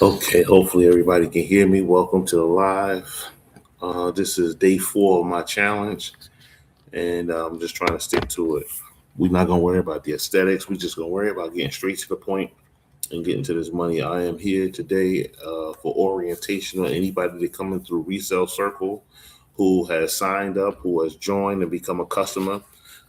Okay, hopefully everybody can hear me. Welcome to the live. This is day 4 of my challenge, and I'm just trying to stick to it. We're not gonna worry about the aesthetics. We're just gonna worry about getting straight to the point and getting to this money. I am here today for orientation on anybody that coming through Resell Circle, who has signed up, who has joined and become a customer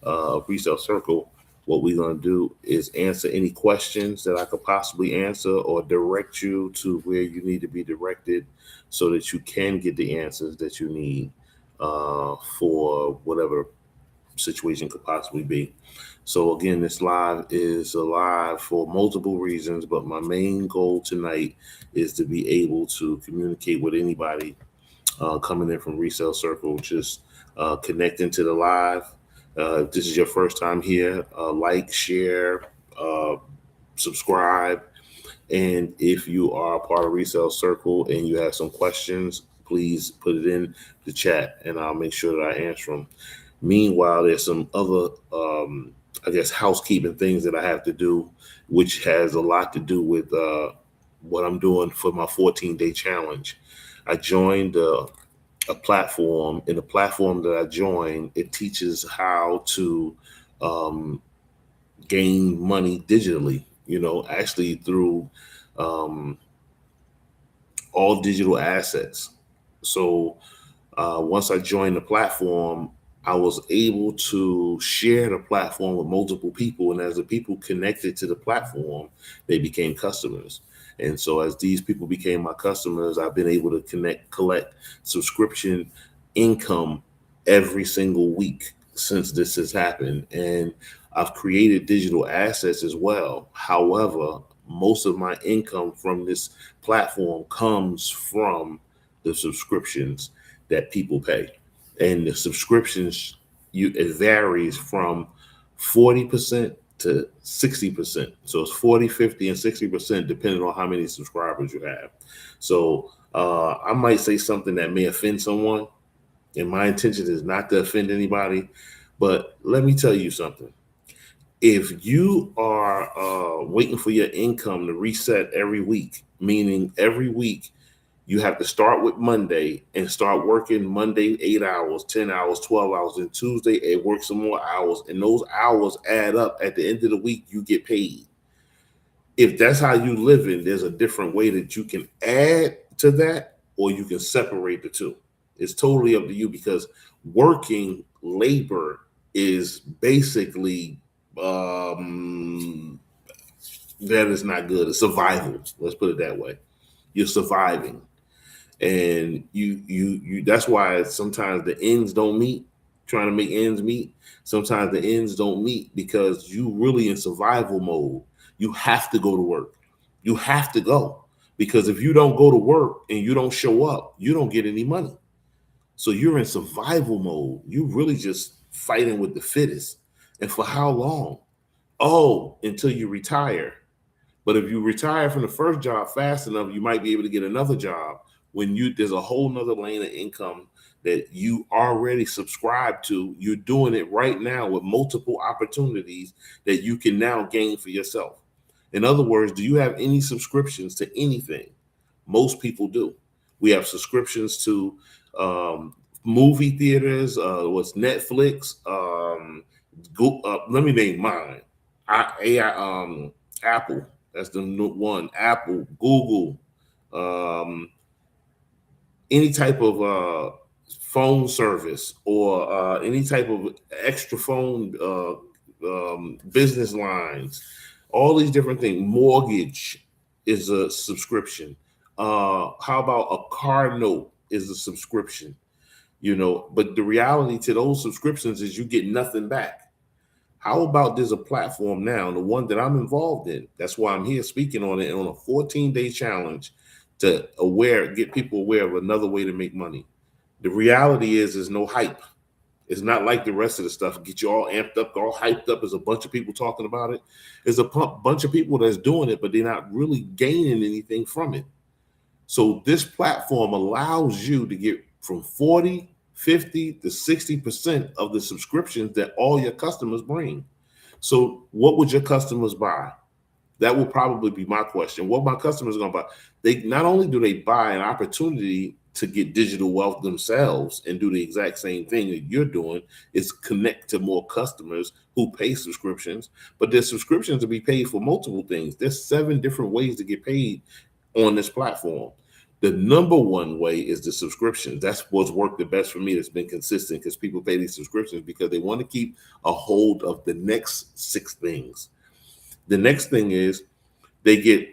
of Resell Circle. What we're going to do is answer any questions that I could possibly answer or direct you to where you need to be directed so that you can get the answers that you need for whatever situation could possibly be. So again, this live is a live for multiple reasons, but my main goal tonight is to be able to communicate with anybody coming in from Resale Circle, just connecting to the live. If this is your first time here, like, share, uh, subscribe. And if you are a part of Resale Circle and you have some questions, please put it in the chat and I'll make sure that I answer them. Meanwhile, there's some other, I guess, housekeeping things that I have to do, which has a lot to do with what I'm doing for my 14-day challenge. I joined a platform. In the platform that I joined, it teaches how to um, gain money digitally, actually through um, all digital assets. So once I joined the platform, I was able to share the platform with multiple people. And as the people connected to the platform, they became customers. And so as these people became my customers, I've been able to collect subscription income every single week since this has happened. And I've created digital assets as well. However, most of my income from this platform comes from the subscriptions that people pay. And the subscriptions, it varies from 40% to 60%. So it's 40, 50, and 60% depending on how many subscribers you have. So I might say something that may offend someone, and my intention is not to offend anybody. But let me tell you something. If you are waiting for your income to reset every week, meaning every week you have to start with Monday and start working Monday 8 hours, 10 hours, 12 hours, and Tuesday and work some more hours. And those hours add up. At the end of the week, you get paid. If that's how you live in, there's a different way that you can add to that or you can separate the two. It's totally up to you because working labor is basically um, that is not good. It's survival. Let's put it that way. You're surviving and you that's why sometimes the ends don't meet, trying to make ends meet. Sometimes the ends don't meet because you really in survival mode. You have to go to work. You have to go because if you don't go to work and you don't show up, you don't get any money. So you're in survival mode. You really just fighting with the fittest. And for how long? Oh, until you retire. But if you retire from the first job fast enough, you might be able to get another job when there's a whole nother lane of income that you already subscribe to. You're doing it right now with multiple opportunities that you can now gain for yourself. In other words, do you have any subscriptions to anything? Most people do. We have subscriptions to um, movie theaters, what's Netflix, let me name mine. Apple. That's the new one. Apple, Google, um, any type of phone service or any type of extra phone business lines. All these different things. Mortgage is a subscription. How about a car note is a subscription? But the reality to those subscriptions is you get nothing back. How about there's a platform now, the one that I'm involved in? That's why I'm here speaking on it on a 14-day challenge to get people aware of another way to make money. The reality is there's no hype. It's not like the rest of the stuff. Get you all amped up, all hyped up. There's a bunch of people talking about it. There's a bunch of people that's doing it, but they're not really gaining anything from it. So this platform allows you to get from 40, 50 to 60% of the subscriptions that all your customers bring. So what would your customers buy? That will probably be my question. What my customers are going to buy? They not only do they buy an opportunity to get digital wealth themselves and do the exact same thing that you're doing, is connect to more customers who pay subscriptions, but there's subscriptions to be paid for multiple things. There's 7 different ways to get paid on this platform. The number one way is the subscriptions. That's what's worked the best for me. That's been consistent because people pay these subscriptions because they want to keep a hold of the next 6 things. The next thing is they get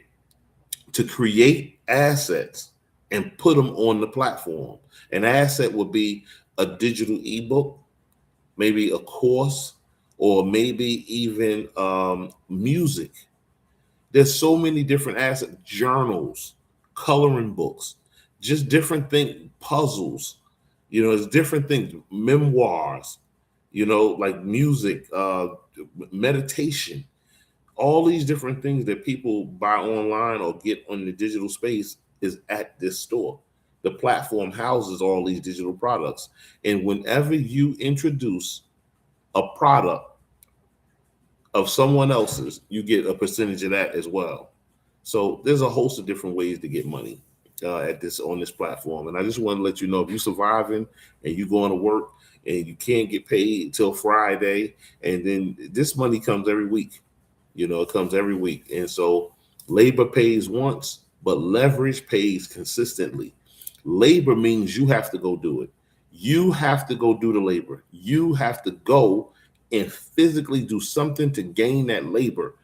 to create assets and put them on the platform. An asset would be a digital ebook, maybe a course, or maybe even music. There's so many different assets, journals, coloring books, just different things, puzzles, it's different things, memoirs, like music, meditation, all these different things that people buy online or get on the digital space is at this store. The platform houses all these digital products. And whenever you introduce a product of someone else's, you get a percentage of that as well. So there's a host of different ways to get money on this platform. And I just want to let you know, if you're surviving and you're going to work and you can't get paid till Friday, and then this money comes every week. It comes every week. And so labor pays once, but leverage pays consistently. Labor means you have to go do it. You have to go do the labor. You have to go and physically do something to gain that labor.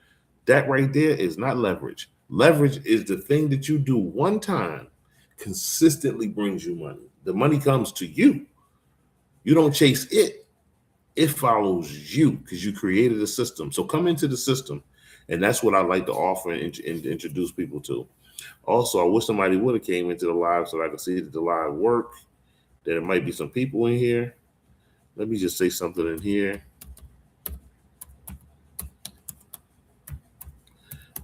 That right there is not leverage. Leverage is the thing that you do one time, consistently brings you money. The money comes to you. You don't chase it. It follows you because you created a system. So come into the system. And that's what I like to offer and introduce people to. Also, I wish somebody would have came into the live so I could see that the live work. There might be some people in here. Let me just say something in here.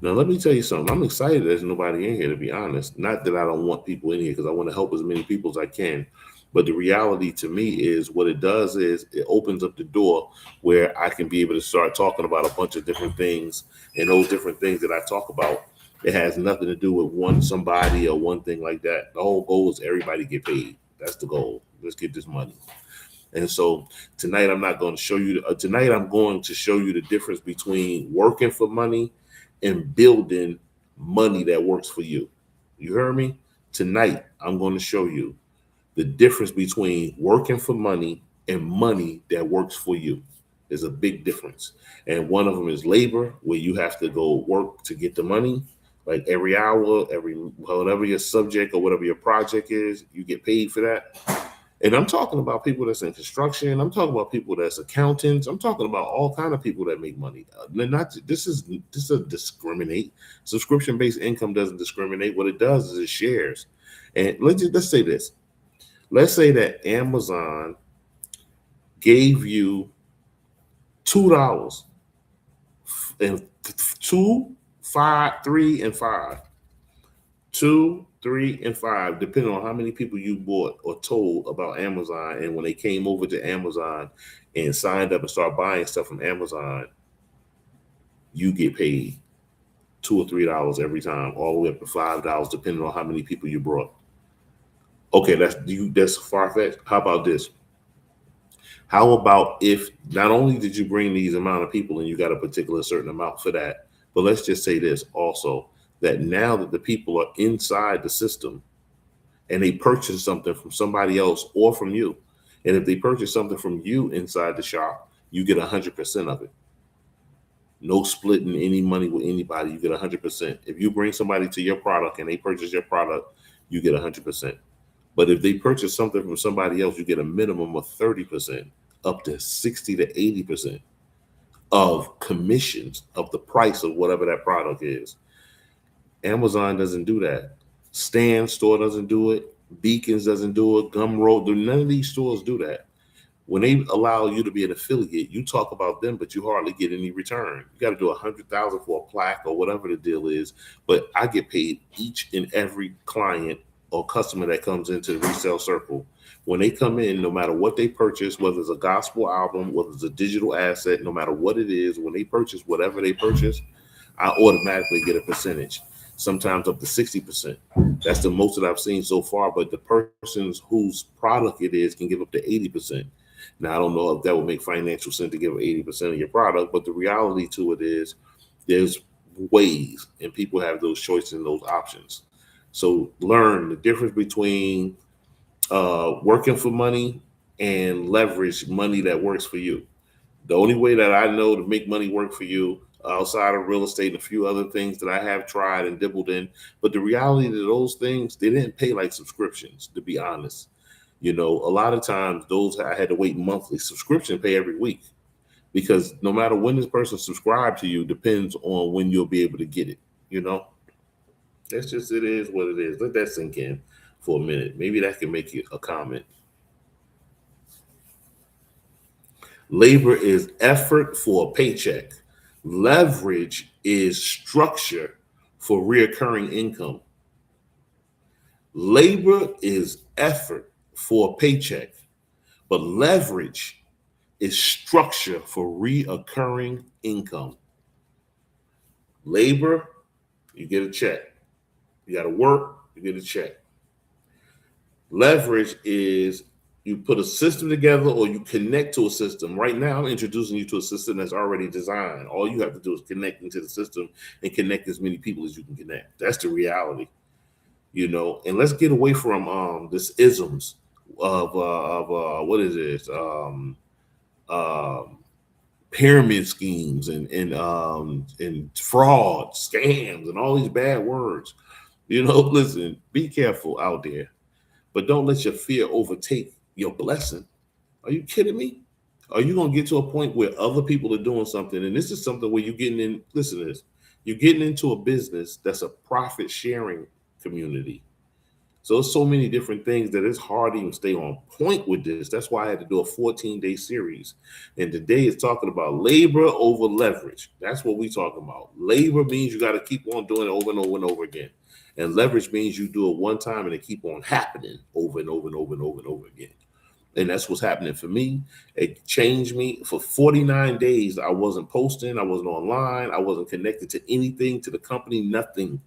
Now, let me tell you something. I'm excited there's nobody in here, to be honest. Not that I don't want people in here, because I want to help as many people as I can. But the reality to me is what it does is it opens up the door where I can be able to start talking about a bunch of different things. And those different things that I talk about, it has nothing to do with somebody or one thing like that. The whole goal is everybody get paid. That's the goal. Let's get this money. And so tonight I'm going to show you the difference between working for money and building money that works for you. You heard me? Tonight I'm going to show you the difference between working for money and money that works for you. There's a big difference. And one of them is labor, where you have to go work to get the money. Like every hour, whatever your subject or whatever your project is, you get paid for that. And I'm talking about people that's in construction. I'm talking about people that's accountants. I'm talking about all kind of people that make money. This doesn't discriminate. Subscription-based income doesn't discriminate. What it does is it shares. And let's say this. Let's say that Amazon gave you $2 and 2, 5, 3, and 5. 2, 3, and 5, depending on how many people you bought or told about Amazon. And when they came over to Amazon and signed up and started buying stuff from Amazon, you get paid $2 or $3 every time, all the way up to $5, depending on how many people you brought. Okay, that's far-fetched. How about this? How about if not only did you bring these amount of people and you got a particular certain amount for that, but let's just say this also, that now that the people are inside the system and they purchase something from somebody else or from you, and if they purchase something from you inside the shop, you get 100% of it. No splitting any money with anybody. You get 100%. If you bring somebody to your product and they purchase your product, you get 100%. But if they purchase something from somebody else, you get a minimum of 30%, up to 60 to 80% of commissions of the price of whatever that product is. Amazon doesn't do that. Stan store doesn't do it. Beacons doesn't do it. Gumroad, none of these stores do that. When they allow you to be an affiliate, you talk about them, but you hardly get any return. You got to do $100,000 for a plaque or whatever the deal is. But I get paid each and every client or customer that comes into the Resell circle. When they come in, no matter what they purchase, whether it's a gospel album, whether it's a digital asset, no matter what it is, when they purchase whatever they purchase, I automatically get a percentage, sometimes up to 60%. That's the most that I've seen so far. But the person whose product it is can give up to 80%. Now, I don't know if that would make financial sense to give 80% of your product, but the reality to it is there's ways, and people have those choices and those options. So learn the difference between working for money and leverage money that works for you. The only way that I know to make money work for you, outside of real estate and a few other things that I have tried and dibbled in, but the reality of those things, they didn't pay like subscriptions, to be honest. A lot of times those I had to wait monthly. Subscription pay every week, because no matter when this person subscribed to you depends on when you'll be able to get it. You know, that's just, it is what it is. Let that sink in for a minute. Maybe that can make you a comment. Labor is effort for a paycheck. Leverage is structure for reoccurring income. Labor is effort for a paycheck, but leverage is structure for reoccurring income. Labor, you get a check. You got to work, you get a check. Leverage is you put a system together or you connect to a system. Right now, I'm introducing you to a system that's already designed. All you have to do is connect into the system and connect as many people as you can connect. That's the reality, And let's get away from this isms of what is this? Pyramid schemes and fraud, scams, and all these bad words. Listen, be careful out there, but don't let your fear overtake your blessing. Are you kidding me? Are you going to get to a point where other people are doing something? And this is something where you're getting in, listen to this, you're getting into a business that's a profit sharing community. So there's so many different things that it's hard to even stay on point with this. That's why I had to do a 14-day series. And today is talking about labor over leverage. That's what we talking about. Labor means you got to keep on doing it over and over and over again. And leverage means you do it one time and it keep on happening over and over and over and over and over again. And that's what's happening for me. It changed me. For 49 days, I wasn't posting. I wasn't online. I wasn't connected to anything, to the company, nothing.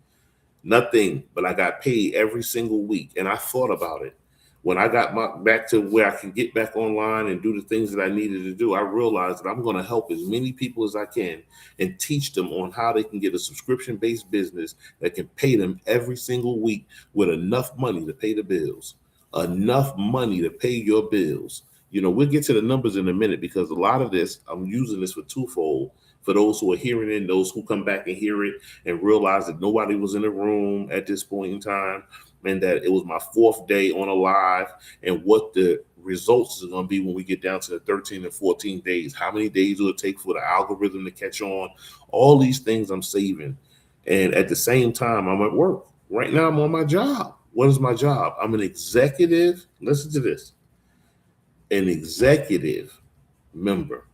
But I got paid every single week. And I thought about it. When I got back to where I can get back online and do the things that I needed to do, I realized that I'm going to help as many people as I can and teach them on how they can get a subscription-based business that can pay them every single week with enough money to pay the bills. Enough money to pay your bills. We'll get to the numbers in a minute, because a lot of this, I'm using this for twofold. For those who are hearing it, those who come back and hear it and realize that nobody was in the room at this point in time, and that it was my 4th day on a live, and what the results is going to be when we get down to the 13 and 14 days. How many days will it take for the algorithm to catch on? All these things I'm saving. And at the same time, I'm at work. Right now, I'm on my job. What is my job? I'm an executive. Listen to this. An executive member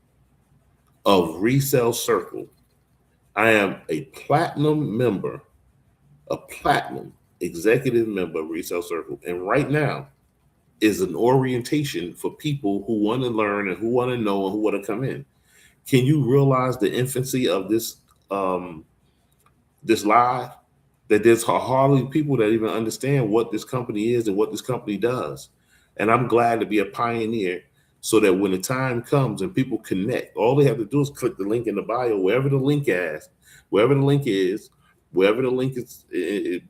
of Resell Circle. I am a platinum member, a platinum executive member of Resell Circle. And right now is an orientation for people who want to learn and who want to know and who want to come in. Can you realize the infancy of this this live? That there's hardly people that even understand what this company is and what this company does. And I'm glad to be a pioneer, so that when the time comes and people connect, all they have to do is click the link in the bio, wherever the link is, wherever the link is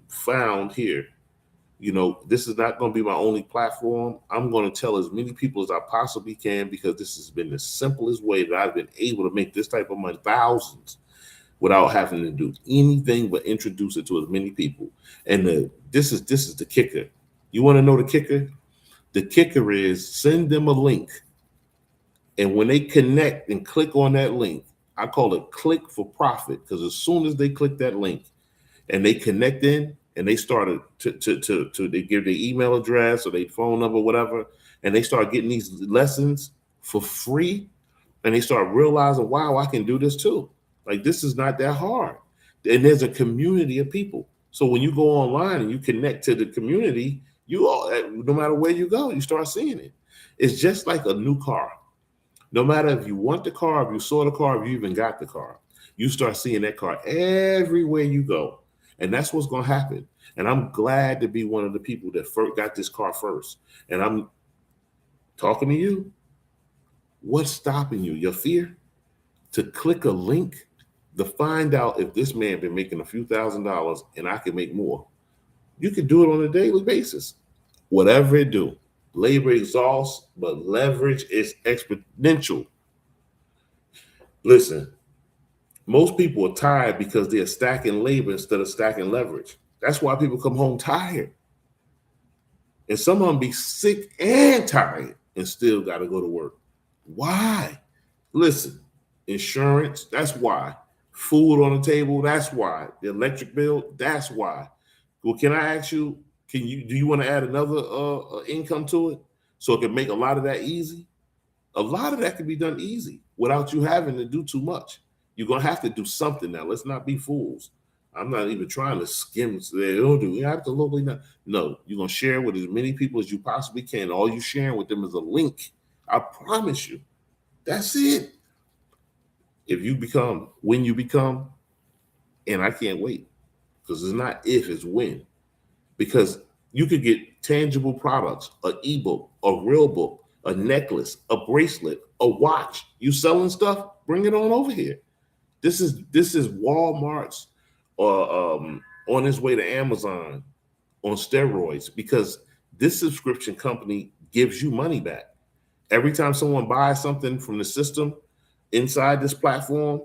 found here. This is not going to be my only platform. I'm going to tell as many people as I possibly can, because this has been the simplest way that I've been able to make this type of money, thousands, without having to do anything but introduce it to as many people. And this is the kicker. You want to know the kicker? The kicker is send them a link. And when they connect and click on that link, I call it click for profit, because as soon as they click that link and they connect in and they started to they give their email address or their phone number, whatever, and they start getting these lessons for free, and they start realizing, wow, I can do this too. Like, this is not that hard. And there's a community of people. So when you go online and you connect to the community, no matter where you go, you start seeing it. It's just like a new car. No matter if you want the car, if you saw the car, if you even got the car, You start seeing that car everywhere you go. And that's what's going to happen. And I'm glad to be one of the people that got this car first. And I'm talking to you. What's stopping you? Your fear? To click a link to find out if this man been making a few $1,000s and I can make more. You can do it on a daily basis. Whatever it do. Labor exhausts, but leverage is exponential. Listen, most people are tired because they're stacking labor instead of stacking leverage. That's why people come home tired. And some of them be sick and tired and still got to go to work. Why? Listen, insurance, that's why. Food on the table, that's why. The electric bill, that's why. Well, can I ask you, do you want to add another income to it so it can make a lot of that easy? A lot of that can be done easy without you having to do too much. You're going to have to do something now. Let's not be fools. I'm not even trying to skim. You absolutely not. No, you're going to share with as many people as you possibly can. All you sharing with them is a link. I promise you. That's it. If you become, when you become, and I can't wait, because it's not if, it's when. Because you could get tangible products, an ebook, a real book, a necklace, a bracelet, a watch. You selling stuff? Bring it on over here. This is Walmart's on its way to Amazon on steroids, because this subscription company gives you money back. Every time someone buys something from the system inside this platform,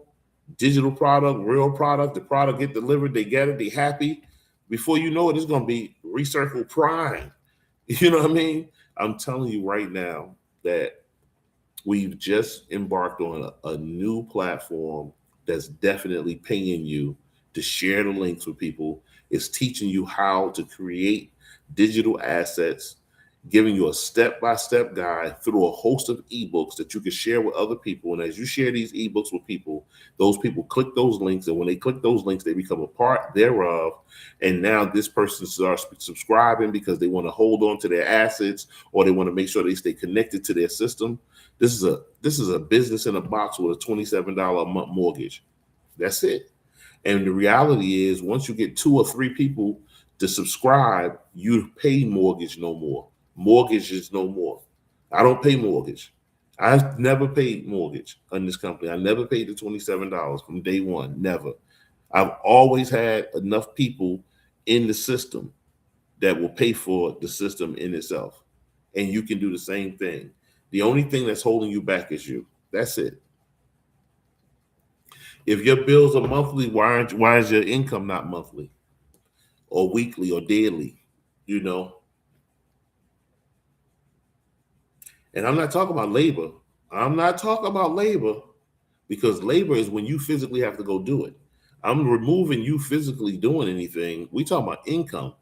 digital product, real product, the product get delivered, they get it, they happy. Before you know it, it's going to be Recircle Prime. You know what I mean? I'm telling you right now that we've just embarked on a new platform that's definitely paying you to share the links with people. It's teaching you how to create digital assets, giving you a step-by-step guide through a host of ebooks that you can share with other people. And as you share these ebooks with people, those people click those links. And when they click those links, they become a part thereof. And now this person starts subscribing because they want to hold on to their assets, or they want to make sure they stay connected to their system. This is a business in a box with a $27 a month mortgage. That's it. And the reality is, once you get 2 or 3 people to subscribe, you pay mortgage no more. Mortgage is no more. I don't pay mortgage. I've never paid mortgage on this company. I never paid the $27 from day one. Never. I've always had enough people in the system that will pay for the system in itself. And you can do the same thing. The only thing that's holding you back is you. That's it. If your bills are monthly, why is your income not monthly or weekly or daily? You know? And I'm not talking about labor. I'm not talking about labor, because labor is when you physically have to go do it. I'm removing you physically doing anything. We talking about income.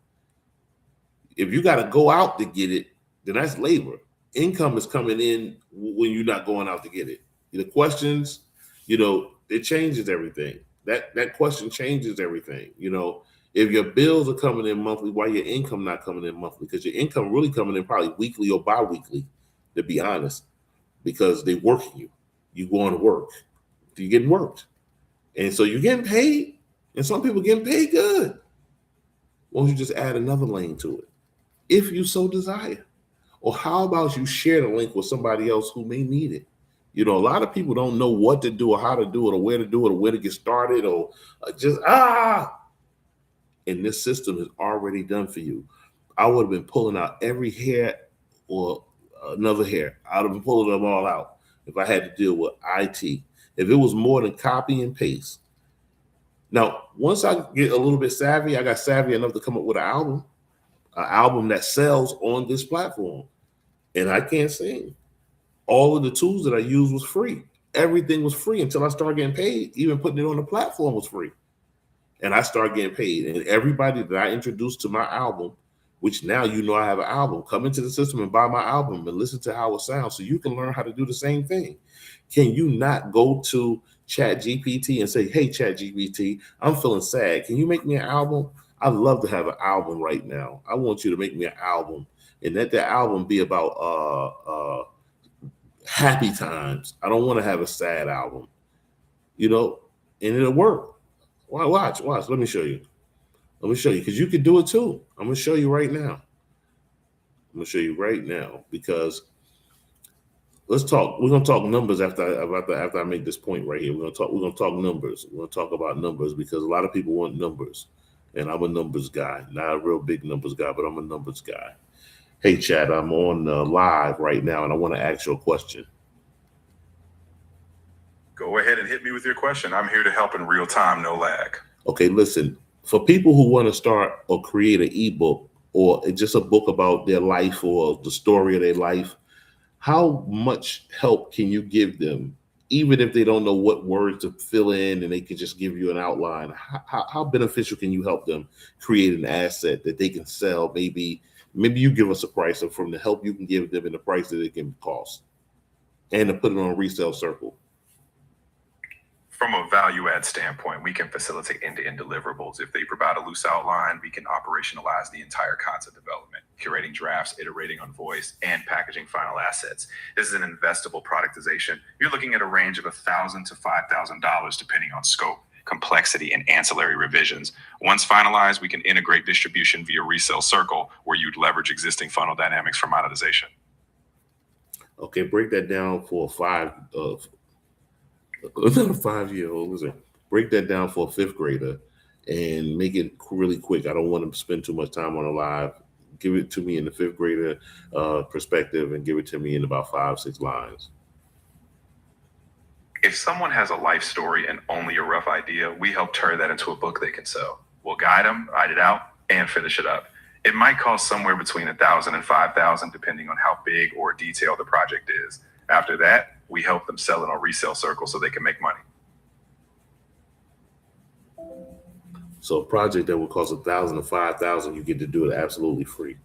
If you got to go out to get it, then that's labor. Income is coming in when you're not going out to get it. The questions, it changes everything. That question changes everything. If your bills are coming in monthly, why your income not coming in monthly? Because your income really coming in probably weekly or bi-weekly, to be honest, because they working you. You going to work. You're getting worked. And so you're getting paid. And some people getting paid good. Won't you just add another lane to it, if you so desire? Or how about you share the link with somebody else who may need it? A lot of people don't know what to do or how to do it or where to do it or where to get started or just, and this system is already done for you. I would have been pulling out every hair or another hair. I would have been pulling them all out if I had to deal with IT. If it was more than copy and paste. Now, once I get a little bit savvy, I got savvy enough to come up with an album that sells on this platform. And I can't sing. All of the tools that I used was free. Everything was free until I started getting paid. Even putting it on the platform was free. And I started getting paid. And everybody that I introduced to my album, which now I have an album, come into the system and buy my album and listen to how it sounds so you can learn how to do the same thing. Can you not go to ChatGPT and say, hey, ChatGPT, I'm feeling sad. Can you make me an album? I'd love to have an album right now. I want you to make me an album, and let that album be about happy times. I don't want to have a sad album. and it'll work. Watch. Let me show you. Because you can do it too. I'm gonna show you right now. Because let's talk. We're gonna talk numbers after I make this point right here. We're gonna talk numbers. We're gonna talk about numbers because a lot of people want numbers, and I'm a numbers guy. Not a real big numbers guy, but I'm a numbers guy. Hey, Chad, I'm on live right now, and I want to ask you a question. Go ahead and hit me with your question. I'm here to help in real time, no lag. Okay, listen. For people who want to start or create an ebook or just a book about their life or the story of their life, how much help can you give them, even if they don't know what words to fill in and they can just give you an outline? How beneficial can you help them create an asset that they can sell? Maybe you give us a price of from the help you can give them and the price that it can cost, and to put it on a Resell Circle. From a value add standpoint, we can facilitate end-to-end deliverables. If they provide a loose outline, we can operationalize the entire concept development, curating drafts, iterating on voice, and packaging final assets. This is an investable productization. You're looking at a range of $1,000 to $5,000 depending on scope, complexity, and ancillary revisions. Once finalized, we can integrate distribution via Resell Circle, where you'd leverage existing funnel dynamics for monetization. Okay, break that down for a 5-year-old. Listen, break that down for a 5th grader and make it really quick. I don't want to spend too much time on a live. Give it to me in the 5th grader perspective and give it to me in about 5-6 lines. If someone has a life story and only a rough idea, we help turn that into a book they can sell. We'll guide them, write it out, and finish it up. It might cost somewhere between $1,000 and $5,000, depending on how big or detailed the project is. After that, we help them sell it on Resell Circle so they can make money. So a project that would cost $1,000 to $5,000, you get to do it absolutely free.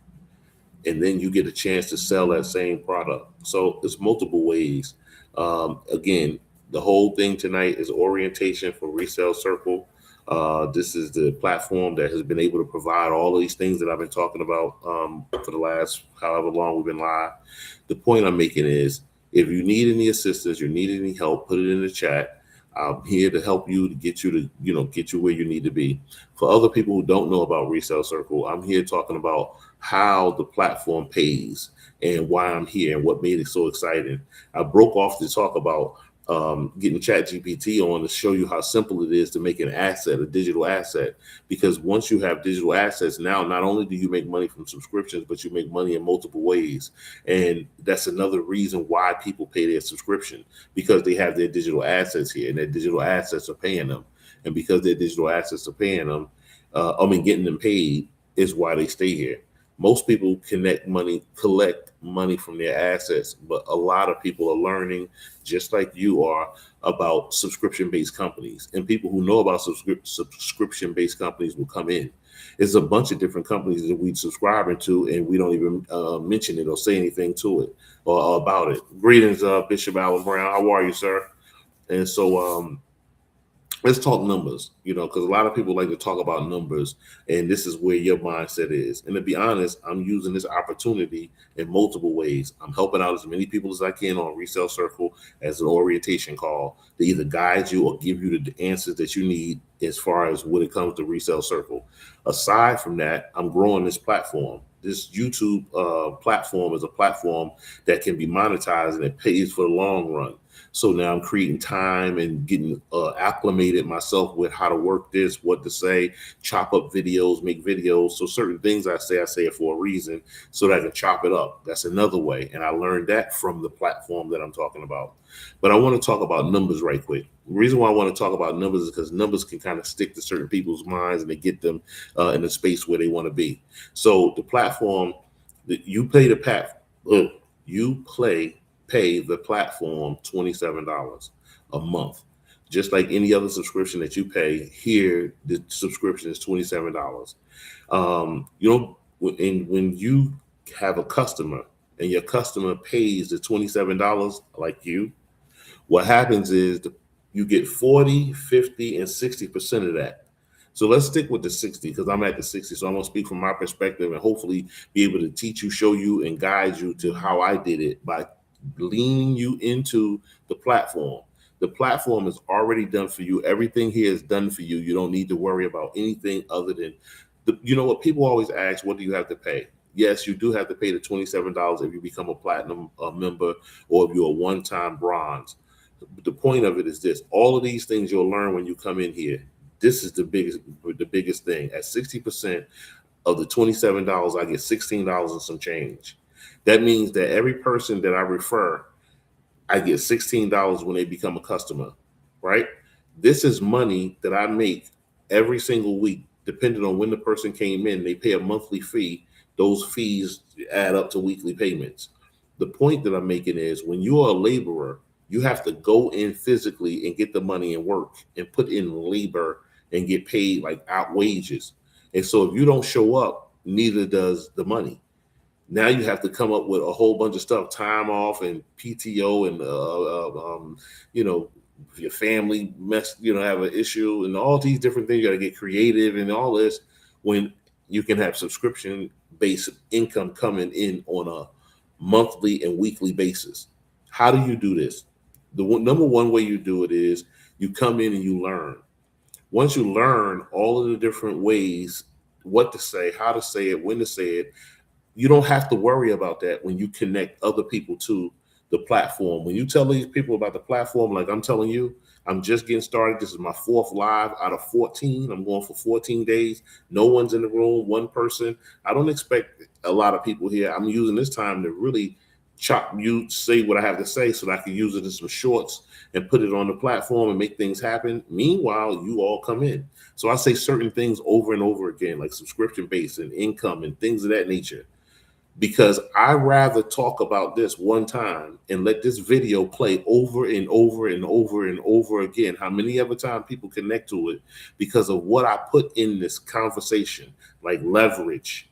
And then you get a chance to sell that same product. So it's multiple ways. Again, the whole thing tonight is orientation for Resell Circle. This is the platform that has been able to provide all of these things that I've been talking about for the last however long we've been live. The point I'm making is, if you need any assistance, you need any help, put it in the chat. I'm here to help you to get you where you need to be. For other people who don't know about Resell Circle, I'm here talking about how the platform pays and why I'm here and what made it so exciting. I broke off to talk about getting ChatGPT on to show you how simple it is to make an asset, a digital asset. Because once you have digital assets, now not only do you make money from subscriptions, but you make money in multiple ways. And that's another reason why people pay their subscription, because they have their digital assets here and their digital assets are paying them. And because their digital assets are paying them, getting them paid is why they stay here. Most people collect money from their assets, but a lot of people are learning, just like you are, about subscription-based companies. And people who know about subscription-based companies will come in. There's a bunch of different companies that we subscribe to, and we don't even mention it or say anything to it or about it. Greetings, Bishop Allen Brown. How are you, sir? And so let's talk numbers, because a lot of people like to talk about numbers, and this is where your mindset is. And to be honest, I'm using this opportunity in multiple ways. I'm helping out as many people as I can on Resell Circle as an orientation call to either guide you or give you the answers that you need as far as when it comes to Resell Circle. Aside from that, I'm growing this platform. This YouTube platform is a platform that can be monetized and it pays for the long run. So now I'm creating time and getting acclimated myself with how to work this, what to say, chop up videos, make videos. So certain things I say it for a reason so that I can chop it up. That's another way. And I learned that from the platform that I'm talking about. But I want to talk about numbers right quick. The reason why I want to talk about numbers is because numbers can kind of stick to certain people's minds and they get them in a space where they want to be. So the platform that you pay the platform $27 a month. Just like any other subscription that you pay, here the subscription is $27. When you have a customer and your customer pays the $27 like you, what happens is you get 40, 50, and 60% of that. So let's stick with the 60 because I'm at the 60. So I'm going to speak from my perspective and hopefully be able to teach you, show you, and guide you to how I did it by leaning you into the platform. The platform is already done for you. Everything here is done for you. You don't need to worry about anything other than you know what people always ask, what do you have to pay? Yes, you do have to pay the $27 if you become a platinum member, or if you're a one-time bronze. But the point of it is this: all of these things you'll learn when you come in here. This is the biggest thing. At 60% of the $27, I get $16 and some change. That means that every person that I refer, I get $16 when they become a customer, right? This is money that I make every single week, depending on when the person came in. They pay a monthly fee. Those fees add up to weekly payments. The point that I'm making is when you are a laborer, you have to go in physically and get the money and work and put in labor and get paid like out wages. And so if you don't show up, neither does the money. Now you have to come up with a whole bunch of stuff, time off and PTO and, you know, if your family have an issue and all these different things. You got to get creative and all this when you can have subscription based income coming in on a monthly and weekly basis. How do you do this? The number one way you do it is you come in and you learn. Once you learn all of the different ways, what to say, how to say it, when to say it, you don't have to worry about that when you connect other people to the platform. When you tell these people about the platform, like I'm telling you, I'm just getting started. This is my 4th live out of 14. I'm going for 14 days. No one's in the room, one person. I don't expect a lot of people here. I'm using this time to really say what I have to say so that I can use it in some shorts and put it on the platform and make things happen. Meanwhile, you all come in. So I say certain things over and over again, like subscription based and income and things of that nature, because I rather talk about this one time and let this video play over and over and over and over again. How many other times people connect to it because of what I put in this conversation, like leverage,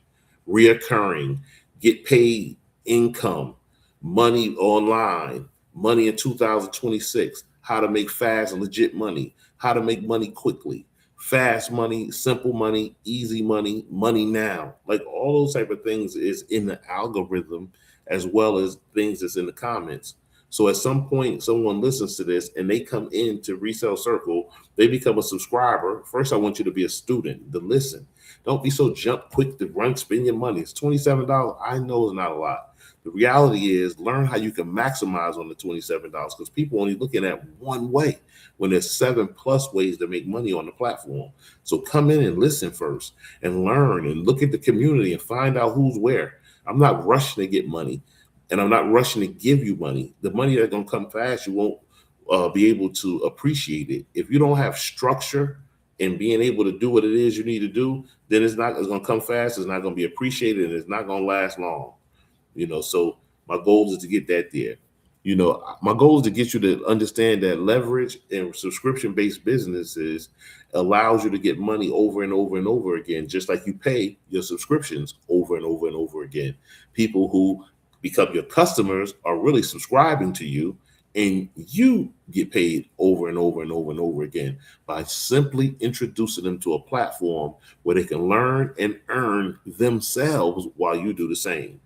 reoccurring, get paid, income, money online, money in 2026, how to make fast, legit money, how to make money quickly, fast money, simple money, easy money, money now. Like all those type of things is in the algorithm as well as things that's in the comments. So at some point, someone listens to this and they come into Resell Circle, they become a subscriber. First, I want you to be a student, to listen. Don't be so quick to run, spend your money. It's $27. I know it's not a lot. The reality is learn how you can maximize on the $27 because people only looking at one way when there's 7+ ways to make money on the platform. So come in and listen first and learn and look at the community and find out who's where. I'm not rushing to get money and I'm not rushing to give you money. The money that's going to come fast, you won't be able to appreciate it. If you don't have structure and being able to do what it is you need to do, then it's going to come fast. It's not going to be appreciated and it's not going to last long. So my goal is to get that there. My goal is to get you to understand that leverage and subscription-based businesses allows you to get money over and over and over again, just like you pay your subscriptions over and over and over again. People who become your customers are really subscribing to you, and you get paid over and over and over and over again by simply introducing them to a platform where they can learn and earn themselves while you do the same.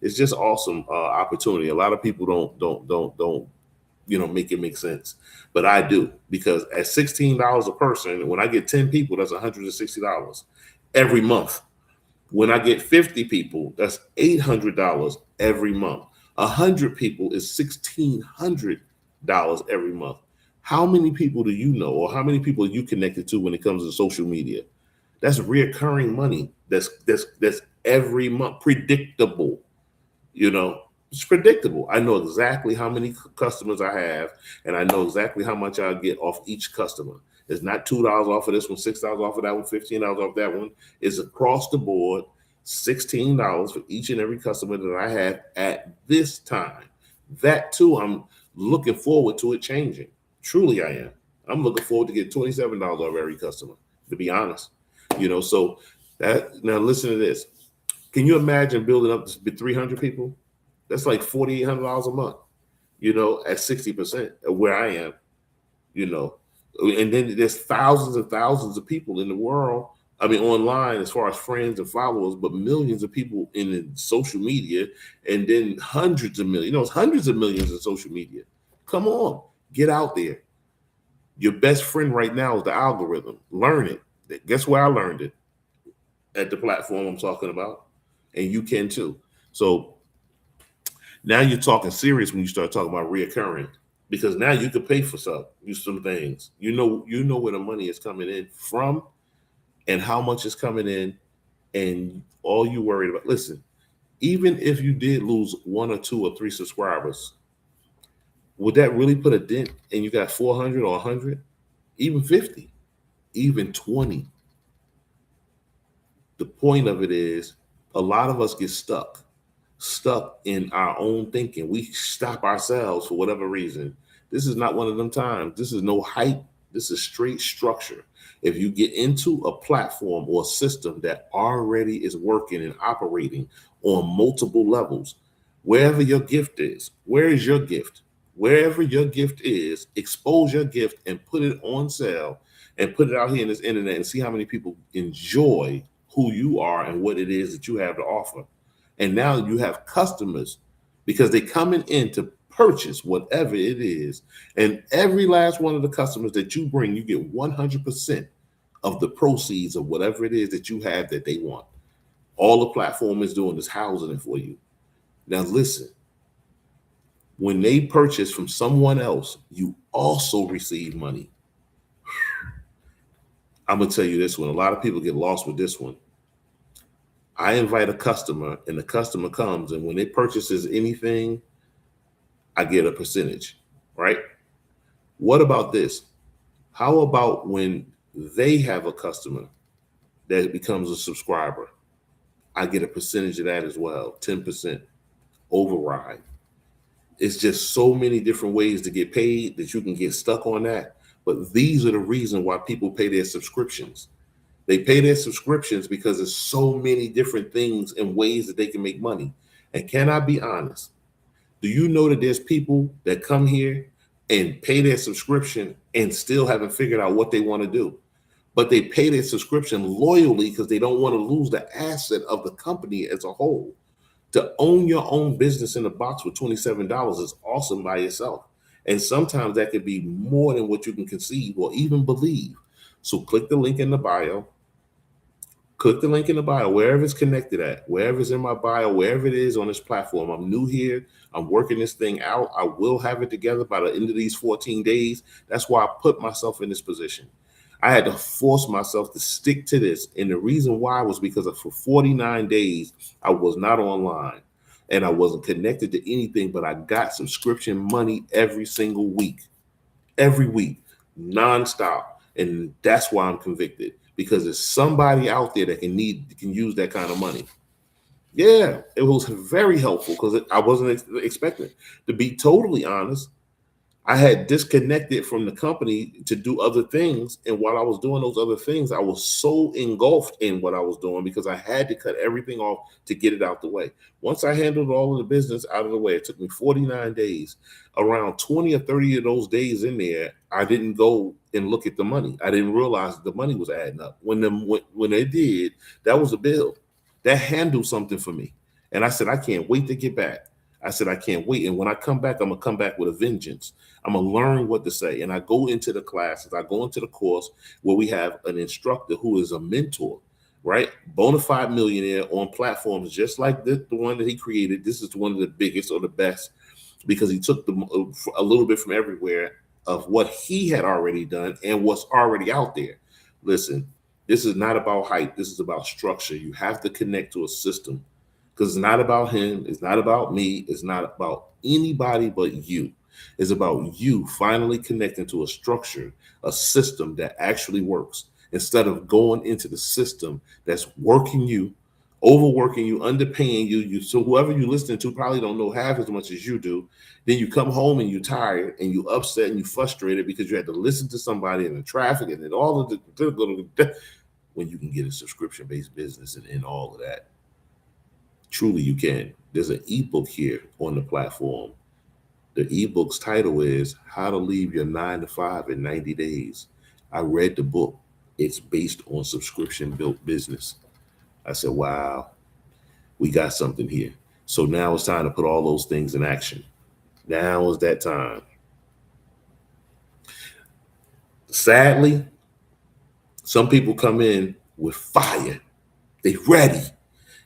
It's just awesome opportunity. A lot of people don't make it make sense, but I do, because at $16 a person, when I get 10 people, that's $160 every month. When I get 50 people, that's $800 every month. 100 people is $1,600 every month. How many people do you know, or how many people are you connected to when it comes to social media? That's reoccurring money. That's every month, predictable. It's predictable. I know exactly how many customers I have, and I know exactly how much I get off each customer. It's not $2 off of this one, $6 off of that one, $15 off that one. It's across the board, $16 for each and every customer that I have at this time. That too, I'm looking forward to it changing. Truly, I am. I'm looking forward to get $27 off every customer, to be honest. So that, now listen to this. Can you imagine building up to 300 people? That's like $4,800 a month, at 60% of where I am, and then there's thousands and thousands of people in the world. I mean, online as far as friends and followers, but millions of people in social media, and then hundreds of millions, it's hundreds of millions in social media. Come on, get out there. Your best friend right now is the algorithm. Learn it. Guess where I learned it? At the platform I'm talking about. And you can too. So now you're talking serious when you start talking about reoccurring, because now you can pay for some things. You know where the money is coming in from and how much is coming in, and all you worried about. Listen, even if you did lose one or two or three subscribers, would that really put a dent? And you got 400 or 100, even 50, even 20. The point of it is, a lot of us get stuck in our own thinking. We stop ourselves for whatever reason. This is not one of them times. This is no hype. This is straight structure. If you get into a platform or system that already is working and operating on multiple levels, wherever your gift is, where is your gift? Wherever your gift is, expose your gift and put it on sale and put it out here in this internet and see how many people enjoy who you are and what it is that you have to offer. And now you have customers because they're coming in to purchase whatever it is. And every last one of the customers that you bring, you get 100% of the proceeds of whatever it is that you have that they want. All the platform is doing is housing it for you. Now, listen, when they purchase from someone else, you also receive money. I'm going to tell you this one. A lot of people get lost with this one. I invite a customer and the customer comes, and when it purchases anything, I get a percentage, right? What about this? How about when they have a customer that becomes a subscriber? I get a percentage of that as well, 10% override. It's just so many different ways to get paid that you can get stuck on that. But these are the reasons why people pay their subscriptions. They pay their subscriptions because there's so many different things and ways that they can make money. And can I be honest? Do you know that there's people that come here and pay their subscription and still haven't figured out what they want to do? But they pay their subscription loyally because they don't want to lose the asset of the company as a whole. To own your own business in a box for $27 is awesome by itself. And sometimes that could be more than what you can conceive or even believe. So click the link in the bio. Click the link in the bio, wherever it's connected at, wherever it's in my bio, wherever it is on this platform. I'm new here. I'm working this thing out. I will have it together by the end of these 14 days. That's why I put myself in this position. I had to force myself to stick to this. And the reason why was because for 49 days, I was not online and I wasn't connected to anything, but I got subscription money every single week, nonstop. And that's why I'm convicted, because there's somebody out there that can use that kind of money. Yeah, it was very helpful because I wasn't expecting it. To be totally honest, I had disconnected from the company to do other things. And while I was doing those other things, I was so engulfed in what I was doing because I had to cut everything off to get it out the way. Once I handled all of the business out of the way, it took me 49 days. Around 20 or 30 of those days in there, I didn't go and look at the money. I didn't realize the money was adding up. When it did, that was a bill. That handled something for me. And I said, I can't wait to get back. I said, I can't wait. And when I come back, I'm going to come back with a vengeance. I'm going to learn what to say. And I go into the classes. I go into the course where we have an instructor who is a mentor, right? Bona fide millionaire on platforms just like the one that he created. This is one of the biggest or the best because he took a little bit from everywhere of what he had already done and what's already out there. Listen, this is not about hype. This is about structure. You have to connect to a system. Because it's not about him, it's not about me, it's not about anybody but you. It's about you finally connecting to a structure, a system that actually works, instead of going into the system that's working you, overworking you, underpaying you. So whoever you're listening to probably don't know half as much as you do. Then you come home and you're tired and you're upset and you're frustrated because you had to listen to somebody in the traffic and then all of the when you can get a subscription-based business and all of that. Truly, you can. There's an ebook here on the platform. The ebook's title is How to Leave Your 9-to-5 in 90 Days. I read the book. It's based on subscription-built business. I said, wow, we got something here. So now it's time to put all those things in action. Now is that time. Sadly, some people come in with fire. They ready.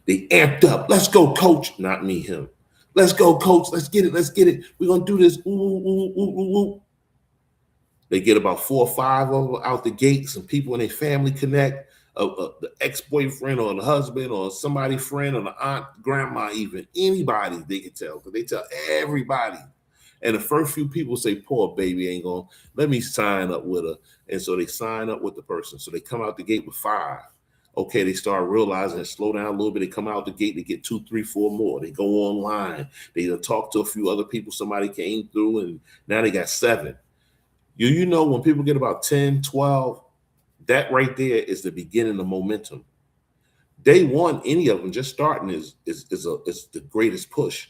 They amped up. Let's go, coach. Not me, him. Let's go, coach. Let's get it. Let's get it. We're going to do this. Ooh, ooh, ooh, ooh, ooh. They get about 4 or 5 of them out the gate. Some people in their family connect. The ex-boyfriend or the husband or somebody friend or the aunt, grandma, even anybody they can tell, because they tell everybody. And the first few people say, poor baby ain't going to let me sign up with her. And so they sign up with the person. So they come out the gate with 5. Okay, they start realizing and slow down a little bit. They come out the gate, they get 2, 3, 4 more. They go online. They talk to a few other people. Somebody came through and now they got 7. You know, when people get about 10, 12, that right there is the beginning of momentum. Day one, any of them just starting is the greatest push.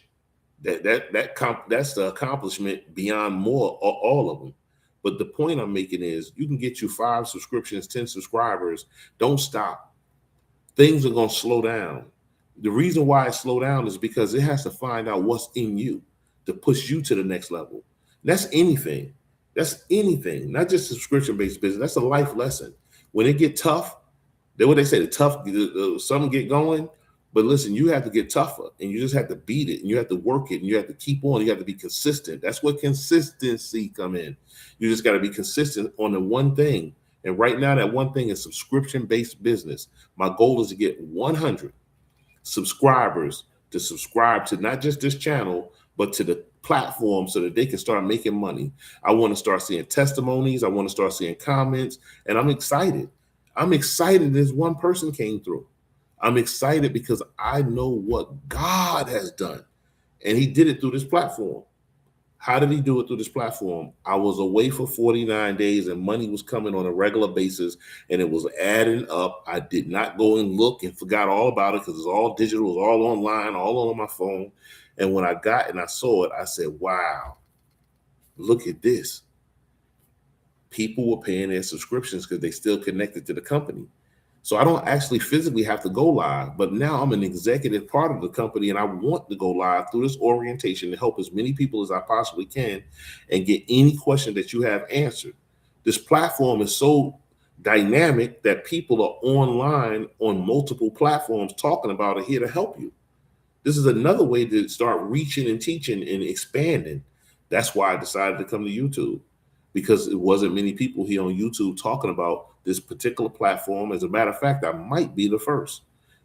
That's the accomplishment beyond more all of them. But the point I'm making is you can get you 5 subscriptions, 10 subscribers. Don't stop. Things are going to slow down. The reason why it slow down is because it has to find out what's in you to push you to the next level. That's anything. That's anything, not just subscription-based business. That's a life lesson. When it get tough, then what they say, the tough, some get going. But listen, you have to get tougher, and you just have to beat it, and you have to work it, and you have to keep on. You have to be consistent. That's what consistency come in. You just got to be consistent on the one thing. And right now, that one thing is subscription-based business. My goal is to get 100 subscribers to subscribe to not just this channel, but to the platform so that they can start making money. I want to start seeing testimonies. I want to start seeing comments, and I'm excited. I'm excited this one person came through. I'm excited because I know what God has done, and he did it through this platform. How did he do it through this platform? I was away for 49 days and money was coming on a regular basis and it was adding up. I did not go and look and forgot all about it because it's all digital, it was all online, all on my phone. And when I got and I saw it, I said, wow, look at this. People were paying their subscriptions because they still connected to the company. So I don't actually physically have to go live, but now I'm an executive part of the company and I want to go live through this orientation to help as many people as I possibly can and get any question that you have answered. This platform is so dynamic that people are online on multiple platforms talking about it here to help you. This is another way to start reaching and teaching and expanding. That's why I decided to come to YouTube, because it wasn't many people here on YouTube talking about this particular platform. As a matter of fact, I might be the first.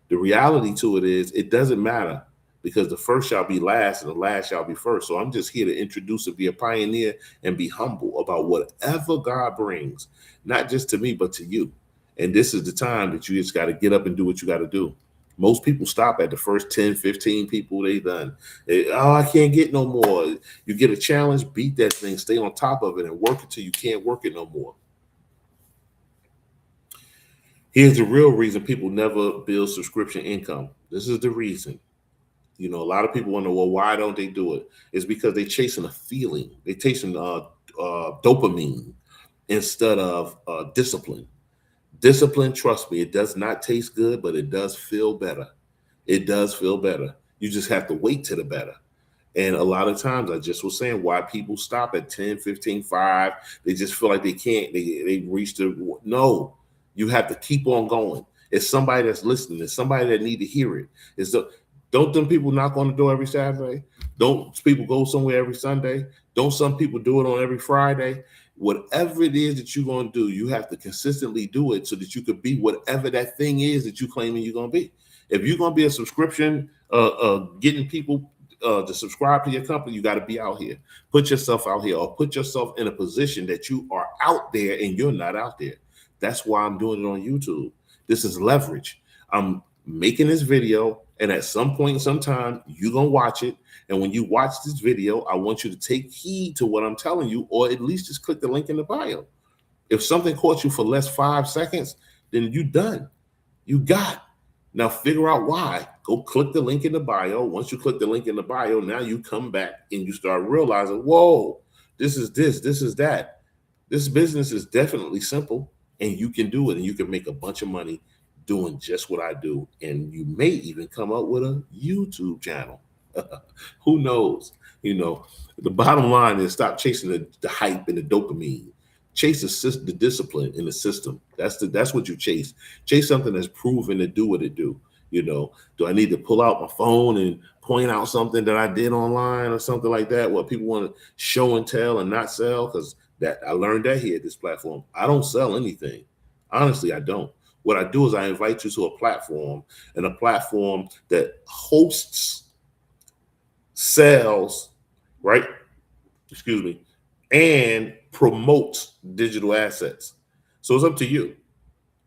The reality to it is it doesn't matter, because the first shall be last and the last shall be first. So I'm just here to introduce and be a pioneer and be humble about whatever God brings, not just to me, but to you. And this is the time that you just got to get up and do what you got to do. Most people stop at the first 10, 15 people they done. Oh, I can't get no more. You get a challenge, beat that thing, stay on top of it and work it till you can't work it no more. Here's the real reason people never build subscription income. This is the reason. You know, a lot of people wonder, well, why don't they do it? It's because they're chasing a feeling. They're chasing dopamine instead of discipline. Discipline, trust me, it does not taste good, but it does feel better. It does feel better. You just have to wait to the better. And a lot of times, I just was saying why people stop at 10, 15, 5. They just feel like they can't. They reach the, no, you have to keep on going. It's somebody that's listening. It's somebody that need to hear it. Don't them people knock on the door every Saturday? Don't people go somewhere every Sunday? Don't some people do it on every Friday? Whatever it is that you're going to do, you have to consistently do it so that you could be whatever that thing is that you claiming you're going to be. If you're going to be a subscription, getting people to subscribe to your company, you got to be out here. Put yourself out here, or put yourself in a position that you are out there and you're not out there. That's why I'm doing it on YouTube. This is leverage. I'm making this video, and at some point, sometime, you're going to watch it. And when you watch this video, I want you to take heed to what I'm telling you, or at least just click the link in the bio. If something caught you for less 5 seconds, then you done. You got. Now figure out why. Go click the link in the bio. Once you click the link in the bio, now you come back and you start realizing, whoa, this is that. This business is definitely simple, and you can do it, and you can make a bunch of money doing just what I do. And you may even come up with a YouTube channel. Who knows? You know, the bottom line is stop chasing the hype and the dopamine. Chase the discipline in the system. That's what you chase. Chase something that's proven to do what it do. You know, do I need to pull out my phone and point out something that I did online or something like that? What people want to show and tell and not sell? Because that I learned that here at this platform. I don't sell anything. Honestly, I don't. What I do is I invite you to a platform, and a platform that hosts, sells, right? Excuse me, and promotes digital assets. So it's up to you.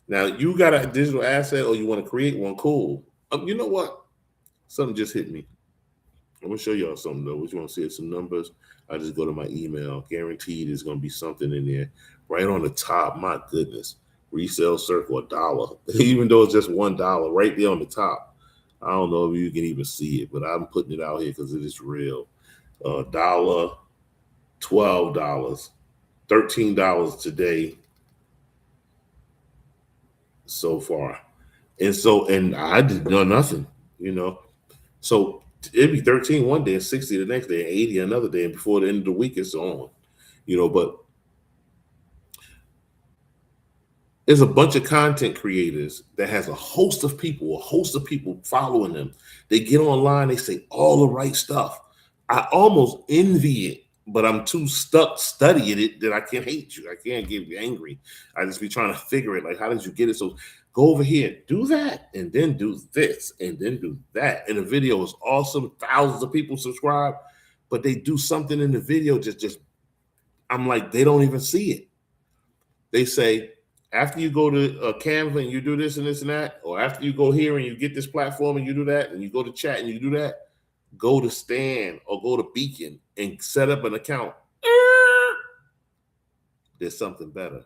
Now, you got a digital asset or you want to create one, cool. You know what? Something just hit me. I'm going to show y'all something, though. What you want to see is some numbers. I just go to my email. Guaranteed there's going to be something in there. Right on the top, my goodness. Resell circle, $1. Even though it's just $1, right there on the top. I don't know if you can even see it, but I'm putting it out here because it is real. $1, $12, $13 today so far. And I did know nothing, you know. So it'd be 13 one day and 60 the next day and 80 another day, and before the end of the week it's on. You know, but there's a bunch of content creators that has a host of people following them. They get online, they say all the right stuff. I almost envy it, but I'm too stuck studying it that I can't hate you. I can't get angry. I just be trying to figure it. Like, how did you get it? So go over here, do that, and then do this, and then do that. And the video is awesome. Thousands of people subscribe, but they do something in the video. Just I'm like, they don't even see it. They say, after you go to Canva and you do this and this and that, or after you go here and you get this platform and you do that, and you go to chat and you do that, go to Stan or go to Beacon and set up an account. There's something better.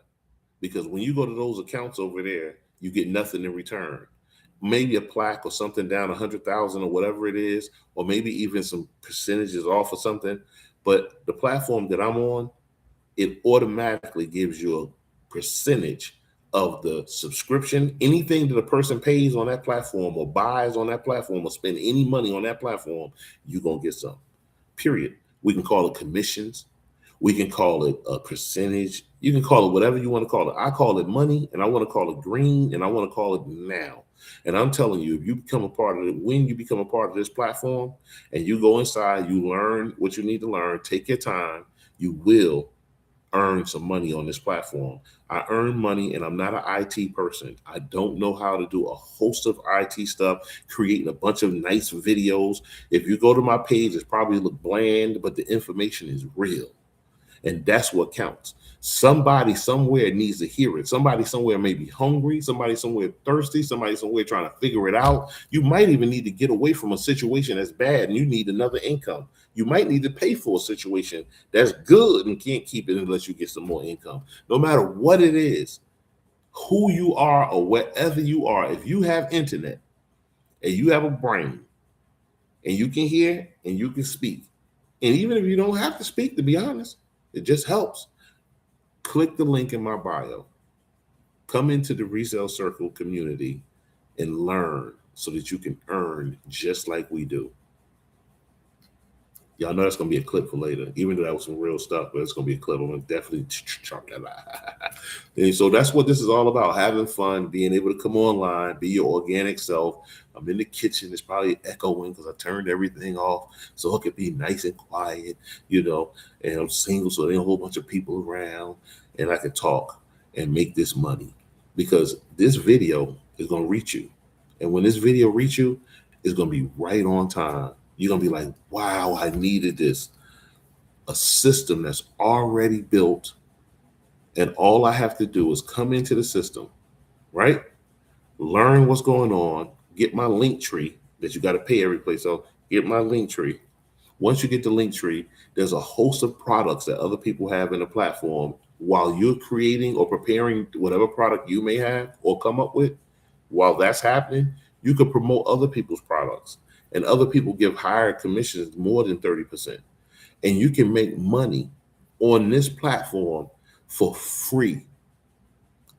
Because when you go to those accounts over there, you get nothing in return. Maybe a plaque or something down 100,000 or whatever it is, or maybe even some percentages off or something. But the platform that I'm on, it automatically gives you a percentage of the subscription. Anything that a person pays on that platform or buys on that platform or spend any money on that platform, you're going to get some, period. We can call it commissions. We can call it a percentage. You can call it whatever you want to call it. I call it money, and I want to call it green, and I want to call it now. And I'm telling you, if you become a part of it, when you become a part of this platform and you go inside, you learn what you need to learn, take your time, you will earn some money on this platform. I earn money, and I'm not an IT person. I don't know how to do a host of IT stuff, creating a bunch of nice videos. If you go to my page, it's probably look bland, but the information is real. And that's what counts. Somebody somewhere needs to hear it. Somebody somewhere may be hungry. Somebody somewhere thirsty. Somebody somewhere trying to figure it out. You might even need to get away from a situation that's bad and you need another income. You might need to pay for a situation that's good and can't keep it unless you get some more income. No matter what it is, who you are or wherever you are, if you have internet and you have a brain and you can hear and you can speak, and even if you don't have to speak, to be honest, it just helps. Click the link in my bio. Come into the Resell Circle community and learn so that you can earn just like we do. Y'all know that's going to be a clip for later, even though that was some real stuff, but it's going to be a clip. I'm going to definitely chop that out. And so that's what this is all about, having fun, being able to come online, be your organic self. I'm in the kitchen. It's probably echoing because I turned everything off so it could be nice and quiet, you know, and I'm single, so there's a whole bunch of people around, and I can talk and make this money because this video is going to reach you. And when this video reach you, it's going to be right on time. You're going to be like, wow, I needed this. A system that's already built, and all I have to do is come into the system, right? Learn what's going on, get my link tree that you got to pay every place. So get my link tree. Once you get the link tree, there's a host of products that other people have in the platform while you're creating or preparing whatever product you may have or come up with. While that's happening, you could promote other people's products. And other people give higher commissions, more than 30%. And you can make money on this platform for free.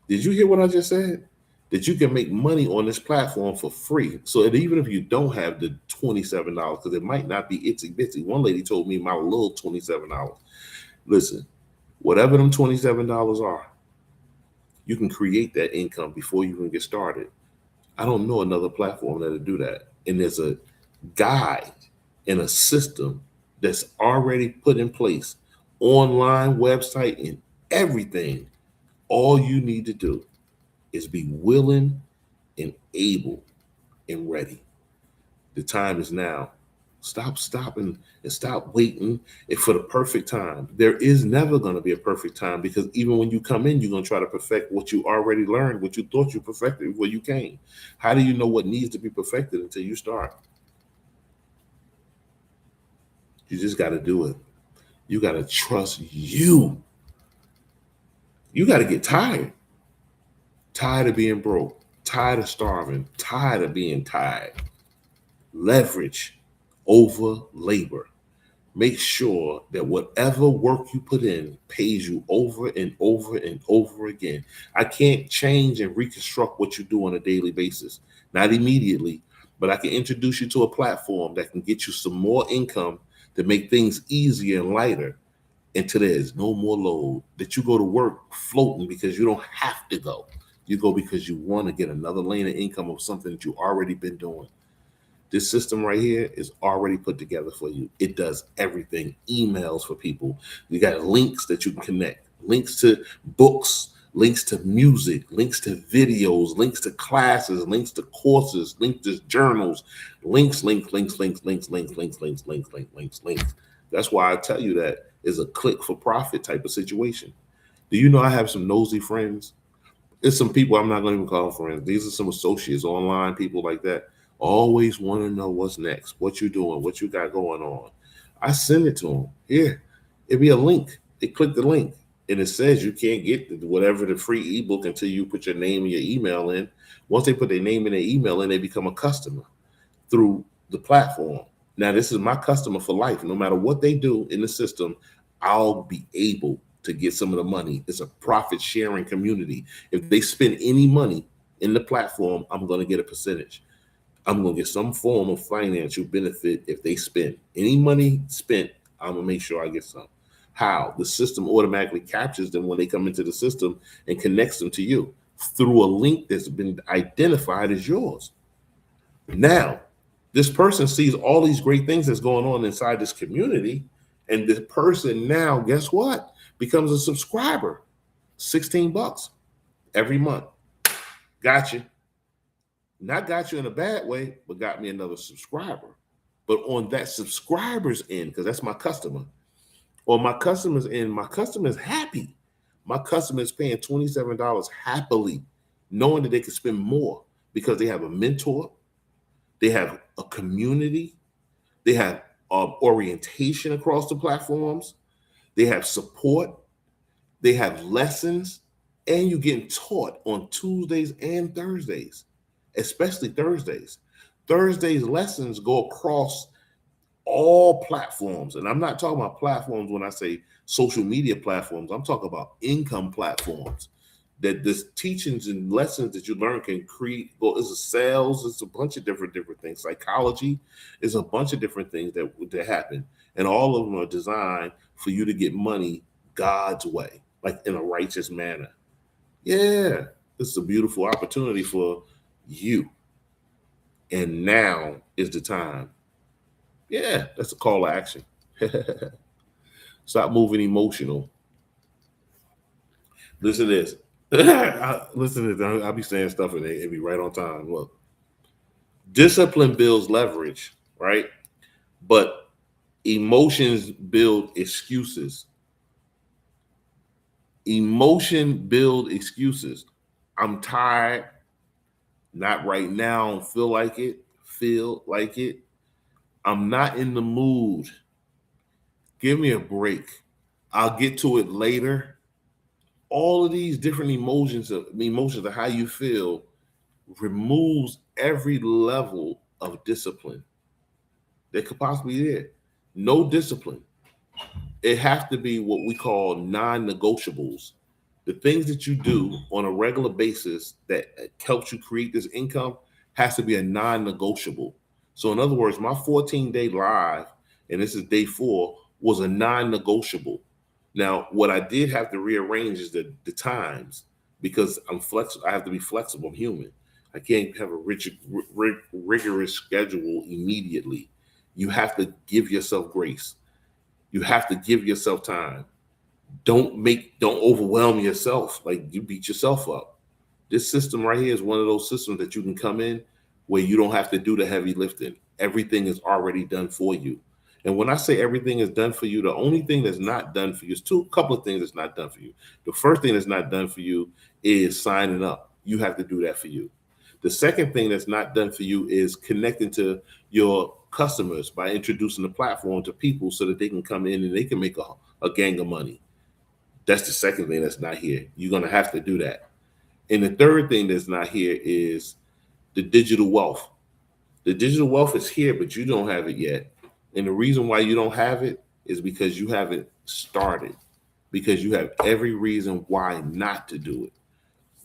Did you hear what I just said? That you can make money on this platform for free. So that even if you don't have the $27, because it might not be itsy bitsy. One lady told me my little $27. Listen, Whatever them $27 are, you can create that income before you even get started. I don't know another platform that'll do that. And there's a guide and a system that's already put in place, online website and everything. All you need to do is be willing and able and ready. The time is now. Stop stopping and stop waiting for the perfect time. There is never going to be a perfect time, because even when you come in, you're going to try to perfect what you already learned, what you thought you perfected before you came. How do you know what needs to be perfected until you start? You just got to do it. You got to trust you. You got to get tired. Tired of being broke. Tired of starving. Tired of being tired. Leverage over labor. Make sure that whatever work you put in pays you over and over and over again. I can't change and reconstruct what you do on a daily basis, not immediately, but I can introduce you to a platform that can get you some more income to make things easier and lighter until there's no more load, that you go to work floating because you don't have to go. You go because you want to get another lane of income of something that you've already been doing. This system right here is already put together for you. It does everything. Emails for people. You got links that you can connect, links to books, links to music, links to videos, links to classes, links to courses, links to journals, links. That's why I tell you that is a click for profit type of situation. Do you know I have some nosy friends? It's some people I'm not going to even call friends. These are some associates, online people like that. Always want to know what's next, what you doing, what you got going on. I send it to them. Here, it'd be a link. They click the link, and it says you can't get whatever the free ebook until you put your name and your email in. Once they put their name and their email in, they become a customer through the platform. Now, this is my customer for life. No matter what they do in the system, I'll be able to get some of the money. It's a profit sharing community. If they spend any money in the platform, I'm going to get a percentage. I'm going to get some form of financial benefit if they spend any money spent. I'm going to make sure I get some. How? The system automatically captures them when they come into the system and connects them to you through a link that's been identified as yours. Now, this person sees all these great things that's going on inside this community, and this person now, guess what? Becomes a subscriber. $16 every month. Got you. Not got you in a bad way, but got me another subscriber. But on that subscriber's end, because that's my customer, or my customer's end, my customer is happy. My customer is paying $27 happily, knowing that they can spend more because they have a mentor, they have a community, they have orientation across the platforms, they have support, they have lessons, and you're getting taught on Tuesdays and Thursdays. Especially Thursdays. Thursdays lessons go across all platforms. And I'm not talking about platforms when I say social media platforms. I'm talking about income platforms. That this teachings and lessons that you learn can create. Well, it's a sales, it's a bunch of different things. Psychology is a bunch of different things that happen. And all of them are designed for you to get money God's way, like in a righteous manner. Yeah, this is a beautiful opportunity for you. And now is the time. Yeah, that's a call to action. Stop moving emotional. Listen to this. Listen to this. I'll be saying stuff and it be right on time. Look, discipline builds leverage, right? But emotions build excuses. Emotion build excuses. I'm tired. Not right now. Feel like it. Feel like it. I'm not in the mood. Give me a break. I'll get to it later. All of these different emotions of how you feel removes every level of discipline that could possibly be there. No discipline. It has to be what we call non-negotiables. The things that you do on a regular basis that helps you create this income has to be a non-negotiable. So in other words, my 14-day live, and this is day 4, was a non-negotiable. Now, what I did have to rearrange is the times, because I'm flexible. I have to be flexible. I'm human. I can't have a rigorous schedule immediately. You have to give yourself grace. You have to give yourself time. Don't overwhelm yourself. Like, you beat yourself up. This system right here is one of those systems that you can come in where you don't have to do the heavy lifting. Everything is already done for you. And when I say everything is done for you, the only thing that's not done for you is couple of things that's not done for you. The first thing that's not done for you is signing up. You have to do that for you. The second thing that's not done for you is connecting to your customers by introducing the platform to people so that they can come in and they can make a gang of money. That's the second thing that's not here. You're going to have to do that. And the third thing that's not here is the digital wealth. The digital wealth is here, but you don't have it yet. And the reason why you don't have it is because you haven't started, because you have every reason why not to do it.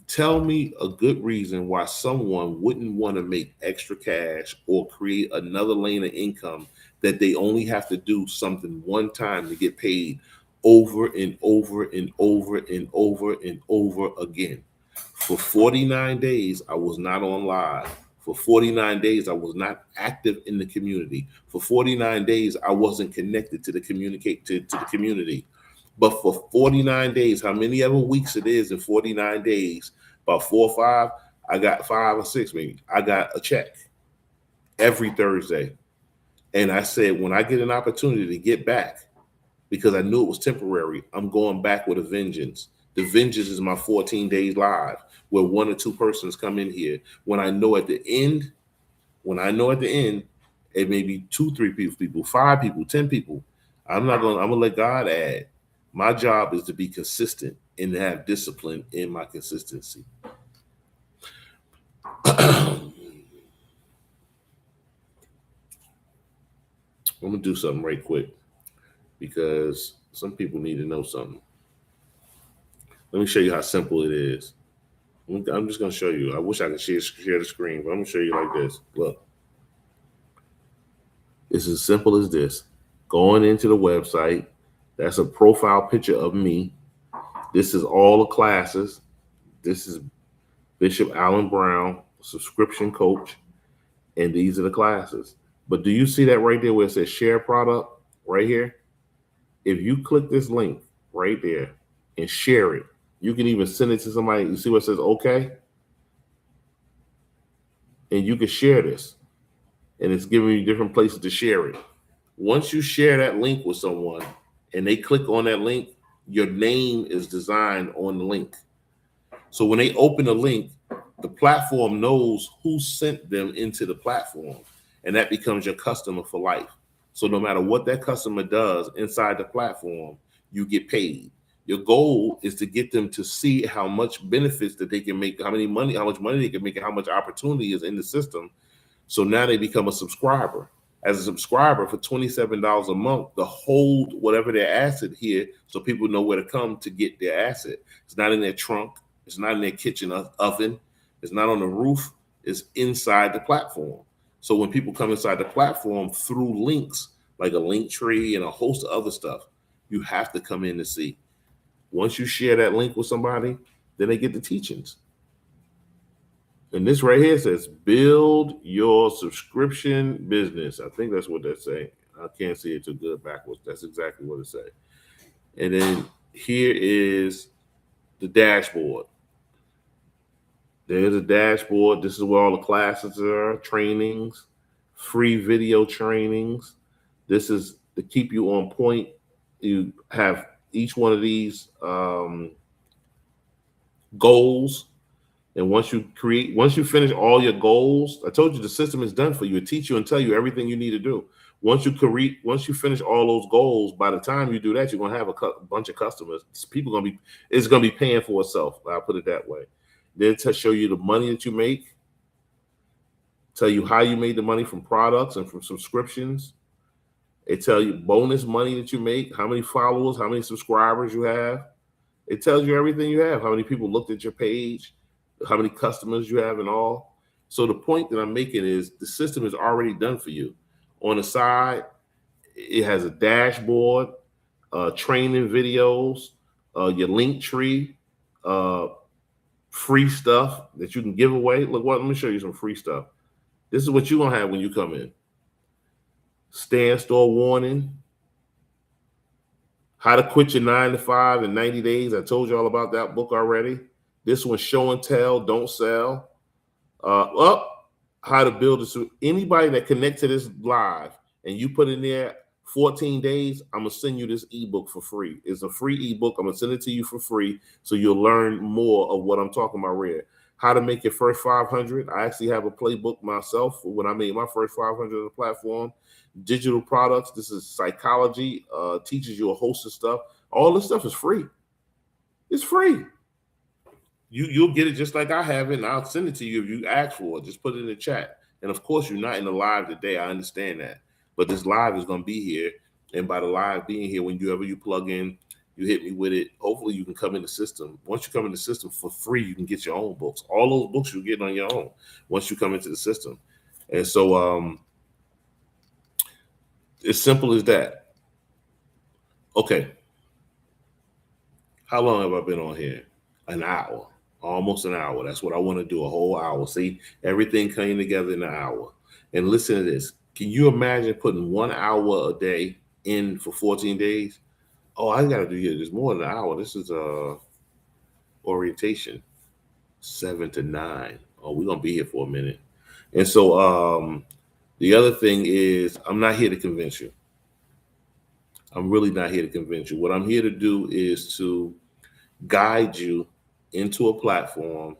Tell me a good reason why someone wouldn't want to make extra cash or create another lane of income that they only have to do something one time to get paid over and over and over and over and over again. For 49 days, I was not on live. For 49 days, I was not active in the community. For 49 days, I wasn't connected to the community. But for 49 days, how many ever weeks it is in 49 days, about 4 or 5, I got 5 or 6 maybe. I got a check every Thursday. And I said, when I get an opportunity to get back, because I knew it was temporary, I'm going back with a vengeance. The vengeance is my 14 days live, where 1 or 2 persons come in here. When I know at the end, it may be 2, 3 people, 5 people, 10 people. I'm gonna let God add. My job is to be consistent and to have discipline in my consistency. I'm gonna do something right quick because some people need to know something. Let me show you how simple it is. I'm just gonna show you. I wish I could share the screen, but I'm gonna show you like this. Look, it's as simple as this. Going into the website, that's a profile picture of me. This is all the classes. This is Bishop Allen Brown, subscription coach, and these are the classes. But do you see that right there where it says share product right here? If you click this link right there and share it, you can even send it to somebody. You see what it says okay? And you can share this. And it's giving you different places to share it. Once you share that link with someone and they click on that link, your name is designed on the link. So when they open the link, the platform knows who sent them into the platform, and that becomes your customer for life. So no matter what that customer does inside the platform, you get paid. Your goal is to get them to see how much benefits that they can make, how much money they can make, and how much opportunity is in the system. So now they become a subscriber. As a subscriber for $27 a month to hold whatever their asset here, so people know where to come to get their asset. It's not in their trunk. It's not in their kitchen oven. It's not on the roof. It's inside the platform. So when people come inside the platform through links, like a link tree and a host of other stuff, you have to come in to see. Once you share that link with somebody, then they get the teachings. And this right here says, build your subscription business. I think that's what that's saying. I can't see it too good backwards. That's exactly what it says. And then here is the dashboard. There's a dashboard. This is where all the classes are, trainings, free video trainings. This is to keep you on point. You have each one of these goals. And once you finish all your goals, I told you the system is done for you. It teach you and tell you everything you need to do. Once you finish all those goals, by the time you do that, you're gonna have a bunch of customers. It's gonna be paying for itself. I'll put it that way. Then to show you the money that you make, tell you how you made the money from products and from subscriptions. It tell you bonus money that you make, how many followers, how many subscribers you have. It tells you everything you have, how many people looked at your page, how many customers you have and all. So the point that I'm making is the system is already done for you. On the side, it has a dashboard. training videos, your link tree, free stuff that you can give away. Look, what? Let me show you some free stuff. This is what you're gonna have when you come in. Stand store warning. How to quit your 9 to 5 in 90 days. I told you all about that book already. This one, show and tell, don't sell. How to build this. Anybody that connect to this live and you put in there 14 days, I'm gonna send you this ebook for free. It's a free ebook. I'm gonna send it to you for free so you'll learn more of what I'm talking about here. How to make your first 500. I actually have a playbook myself when I made my first 500 on the platform. Digital products. This is psychology. Teaches you a host of stuff. All this stuff is free. It's free. You'll get it just like I have it, and I'll send it to you if you ask for it. Just put it in the chat. And of course, you're not in the live today. I understand that. But this live is going to be here. And by the live being here, whenever you plug in, you hit me with it. Hopefully, you can come in the system. Once you come in the system for free, you can get your own books. All those books you'll get on your own once you come into the system. And so as simple as that. Okay. How long have I been on here? An hour. Almost an hour. That's what I want to do, a whole hour. See, everything came together in an hour. And listen to this. Can you imagine putting 1 hour a day in for 14 days? Oh, I got to do here. There's more than an hour. This is orientation, 7 to 9. Oh, we're going to be here for a minute. And so the other thing is, I'm not here to convince you. I'm really not here to convince you. What I'm here to do is to guide you into a platform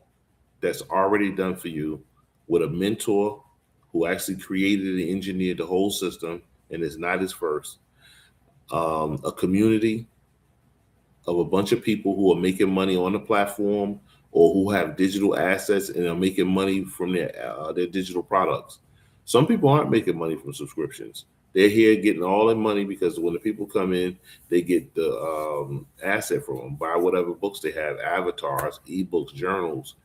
that's already done for you with a mentor who actually created and engineered the whole system, and it's not his first. A community of a bunch of people who are making money on the platform or who have digital assets and are making money from their digital products. Some people aren't making money from subscriptions. They're here getting all their money because when the people come in, they get the asset from them, buy whatever books they have, avatars, ebooks, journals.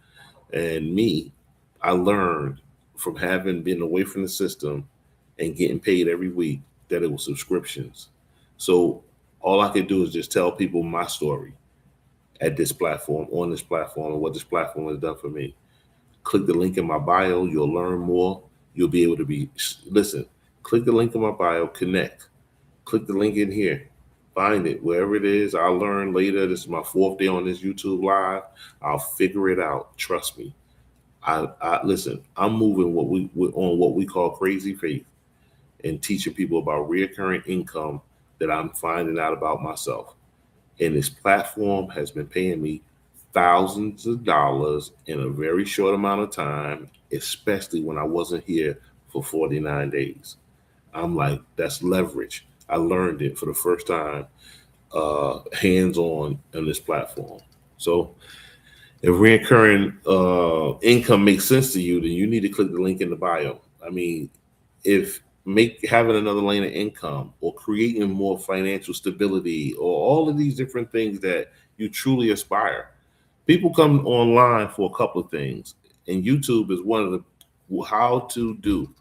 And me, I learned from having been away from the system and getting paid every week that it was subscriptions. So all I could do is just tell people my story at this platform, on this platform, and what this platform has done for me. Click the link in my bio. You'll learn more. You'll be able to listen, click the link in my bio, connect. Click the link in here. Find it, wherever it is. I'll learn later. This is my 4th day on this YouTube live. I'll figure it out. Trust me. I listen, I'm moving what we call crazy faith and teaching people about recurring income that I'm finding out about myself. And this platform has been paying me thousands of dollars in a very short amount of time, especially when I wasn't here for 49 days. I'm like, that's leverage. I learned it for the first time, hands-on this platform. So if recurring income makes sense to you, then you need to click the link in the bio. I mean, if having another lane of income or creating more financial stability or all of these different things that you truly aspire. People come online for a couple of things, and YouTube is one of the how to do,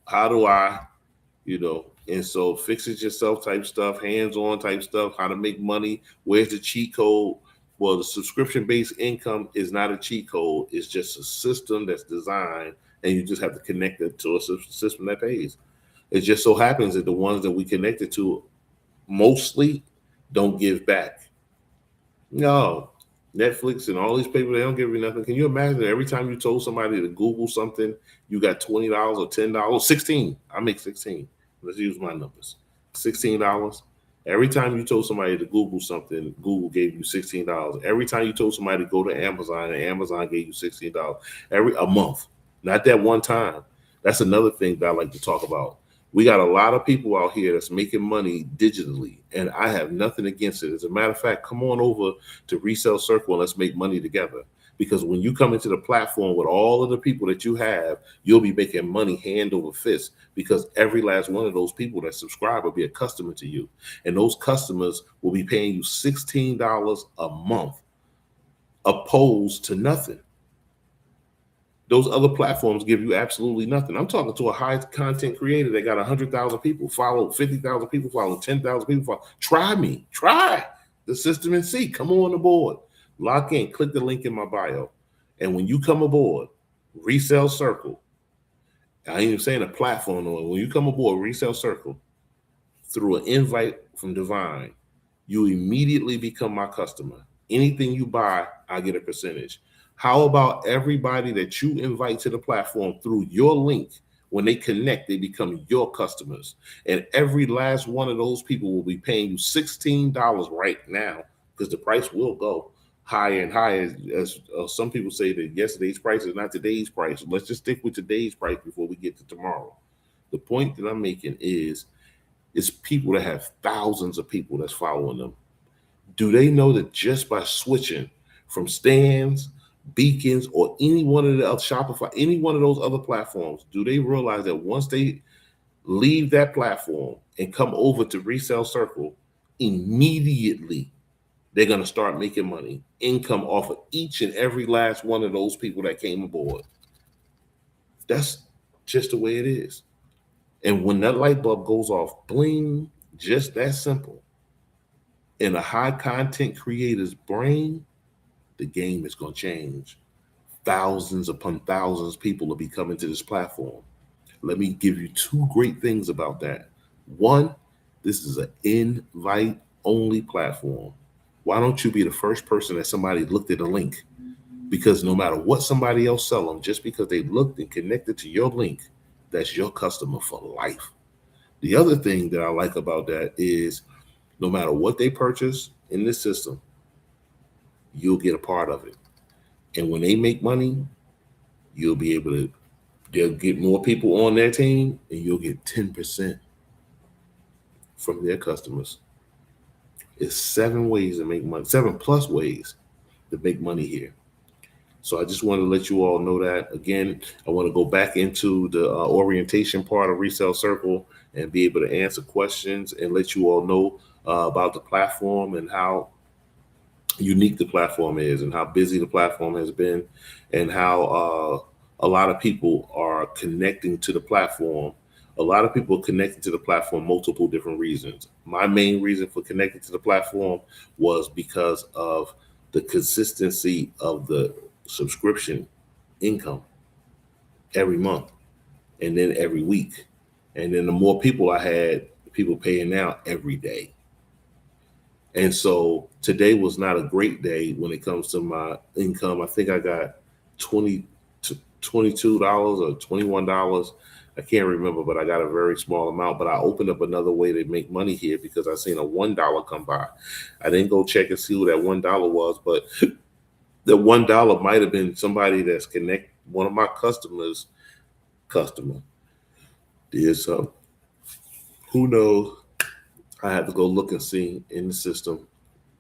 how do I, and so fix it yourself type stuff, hands-on type stuff, how to make money, where's the cheat code? Well, the subscription-based income is not a cheat code. It's just a system that's designed, and you just have to connect it to a system that pays. It just so happens that the ones that we connected to mostly don't give back. No, Netflix and all these people, they don't give you nothing. Can you imagine every time you told somebody to Google something, you got $20 or $10, 16. I make 16. Let's use my numbers. $16. Every time you told somebody to Google something, Google gave you $16. Every time you told somebody to go to Amazon, and Amazon gave you $16 a month. Not that one time. That's another thing that I like to talk about. We got a lot of people out here that's making money digitally, and I have nothing against it. As a matter of fact, come on over to Resell Circle and let's make money together. Because when you come into the platform with all of the people that you have, you'll be making money hand over fist, because every last one of those people that subscribe will be a customer to you. And those customers will be paying you $16 a month, opposed to nothing. Those other platforms give you absolutely nothing. I'm talking to a high content creator that got 100,000 people follow, 50,000 people follow, 10,000 people follow. Try me. Try the system and see. Come on aboard. Lock in. Click the link in my bio. And when you come aboard, Resell Circle, I ain't even saying a platform. When you come aboard Resell Circle, through an invite from Divine, you immediately become my customer. Anything you buy, I get a percentage. How about everybody that you invite to the platform through your link? When they connect, they become your customers. And every last one of those people will be paying you $16 right now, because the price will go higher and higher. As some people say that yesterday's price is not today's price. Let's just stick with today's price before we get to tomorrow. The point that I'm making is, it's people that have thousands of people that's following them. Do they know that just by switching from stands, beacons, or any one of the other Shopify, any one of those other platforms, do they realize that once they leave that platform and come over to Resell Circle, immediately they're going to start making money, income off of each and every last one of those people that came aboard? That's just the way it is. And when that light bulb goes off, bling, just that simple, in a high content creator's brain, the game is going to change. Thousands upon thousands of people will be coming to this platform. Let me give you two great things about that. One, this is an invite only platform. Why don't you be the first person that somebody looked at a link? Because no matter what somebody else sell them, just because they looked and connected to your link, that's your customer for life. The other thing that I like about that is, no matter what they purchase in this system, you'll get a part of it. And when they make money, you'll be able to, they'll get more people on their team, and you'll get 10% from their customers. It's 7 ways to make money, 7+ ways to make money here. So I just want to let you all know that. Again, I want to go back into the orientation part of Resell Circle and be able to answer questions and let you all know about the platform and how unique the platform is and how busy the platform has been, and how a lot of people are connecting to the platform. A lot of people are connecting to the platform multiple different reasons. My main reason for connecting to the platform was because of the consistency of the subscription income every month, and then every week. And then the more people I had, people paying now every day. And so today was not a great day when it comes to my income. I think I got $22 or $21. I can't remember, but I got a very small amount. But I opened up another way to make money here because I seen a $1 come by. I didn't go check and see who that $1 was, but the $1 might have been somebody that's one of my customers' customer. There's who knows? I have to go look and see in the system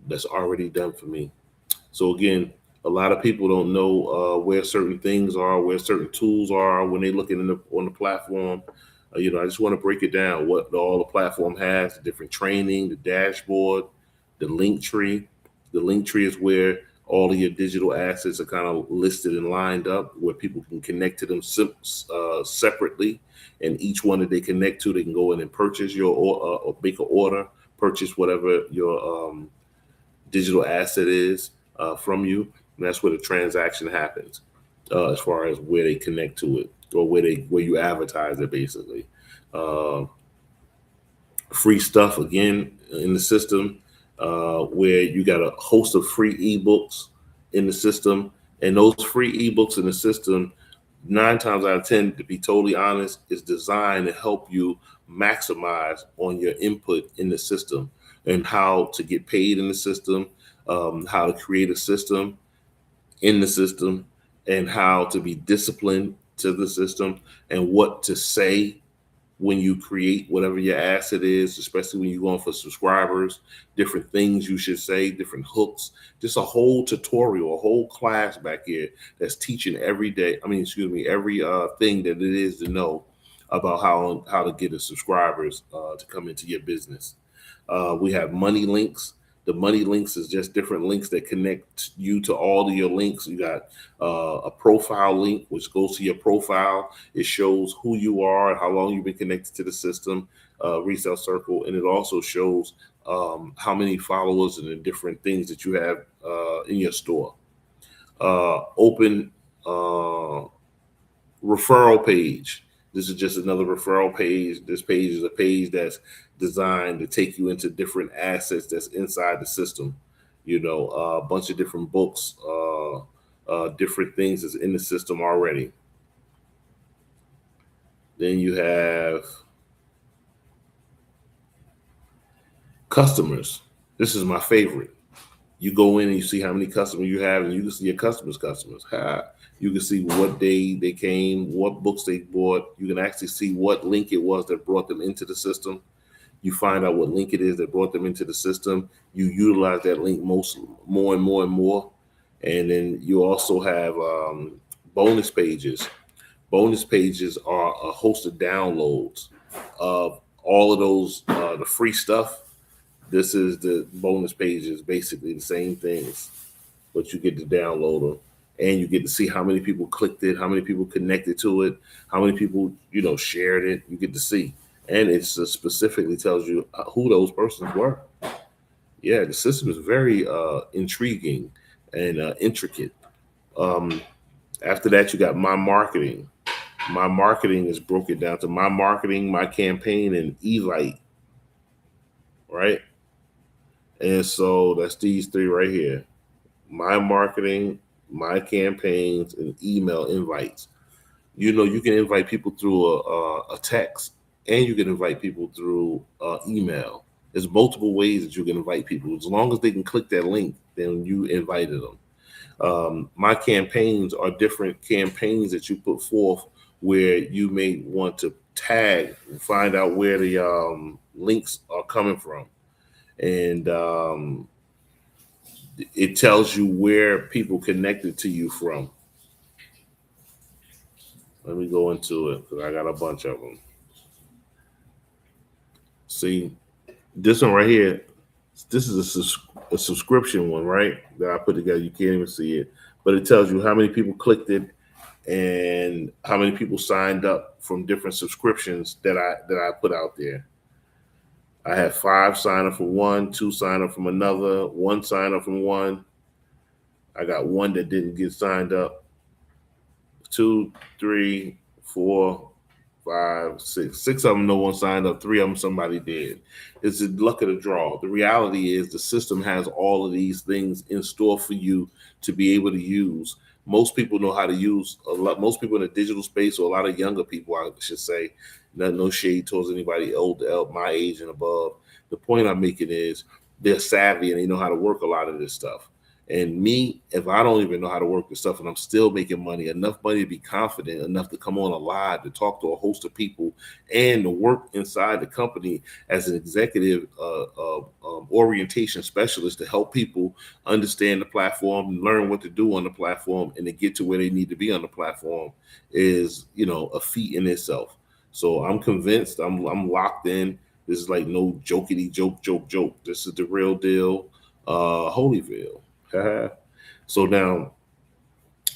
that's already done for me. So again, a lot of people don't know where certain things are, where certain tools are when they looking on the platform. I just want to break it down, what all the platform has, the different training, the dashboard, the link tree. The link tree is where all of your digital assets are kind of listed and lined up, where people can connect to them separately. And each one that they connect to, they can go in and purchase or make an order, purchase whatever your digital asset is from you. And that's where the transaction happens, as far as where they connect to it, or where you advertise it, basically. Free stuff again in the system, where you got a host of free ebooks in the system, and those free ebooks in the system, 9 times out of 10, to be totally honest, is designed to help you maximize on your input in the system, and how to get paid in the system, how to create a system in the system, and how to be disciplined to the system, and what to say when you create whatever your asset is, especially when you're going for subscribers, different things you should say, different hooks, just a whole tutorial, a whole class back here that's teaching every day. Every thing that it is to know about how to get the subscribers to come into your business. We have money links. The money links is just different links that connect you to all of your links. You got a profile link, which goes to your profile. It shows who you are and how long you've been connected to the system, Resell Circle. And it also shows how many followers and the different things that you have in your store. Open referral page. This is just another referral page. This page is a page that's designed to take you into different assets that's inside the system. A bunch of different books, different things that's in the system already. Then you have customers. This is my favorite. You go in and you see how many customers you have, and you can see your customers. You can see what day they came, what books they bought. You can actually see what link it was that brought them into the system. You find out what link it is that brought them into the system. You utilize that link more and more and more. And then you also have bonus pages. Bonus pages are a host of downloads of all of those, the free stuff. This is the bonus pages, basically the same things, but you get to download them and you get to see how many people clicked it, how many people connected to it, how many people, shared it. You get to see. And it specifically tells you who those persons were. Yeah, the system is very intriguing and intricate. After that, you got my marketing. My marketing is broken down to my marketing, my campaign, and Evite, right? And so that's these three right here: my marketing, my campaigns, and email invites. You can invite people through a text, and you can invite people through email. There's multiple ways that you can invite people. As long as they can click that link, then you invited them. My campaigns are different campaigns that you put forth where you may want to tag and find out where the links are coming from. And it tells you where people connected to you from. Let me go into it because I got a bunch of them. See, this one right here, this is a subscription one, right? That I put together. You can't even see it, but it tells you how many people clicked it and how many people signed up from different subscriptions that I put out there. I had 5 sign up from one, 2 sign up from another, 1 sign up from one. I got 1 that didn't get signed up. 2, 3, 4, 5, 6. 6 of them, no one signed up. 3 of them, somebody did. It's the luck of the draw. The reality is the system has all of these things in store for you to be able to use. Most people know how to use a lot. Most people in the digital space, or a lot of younger people, I should say, no shade towards anybody old, my age and above. The point I'm making is they're savvy and they know how to work a lot of this stuff. And me, if I don't even know how to work this stuff and I'm still making money, enough money to be confident enough to come on a live to talk to a host of people and to work inside the company as an executive orientation specialist to help people understand the platform and learn what to do on the platform and to get to where they need to be on the platform is, a feat in itself. So I'm convinced, I'm locked in. This is like no jokey joke. This is the real deal, Holyfield. So now,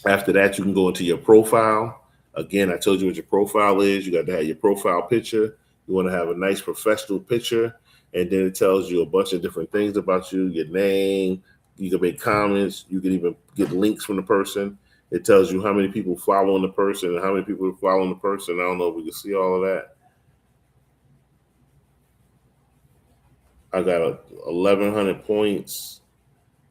after that, you can go into your profile. Again, I told you what your profile is. You got to have your profile picture. You want to have a nice professional picture. And then it tells you a bunch of different things about you, your name. You can make comments. You can even get links from the person. It tells you how many people following the person and how many people are following the person. I don't know if we can see all of that. I got 1,100 points.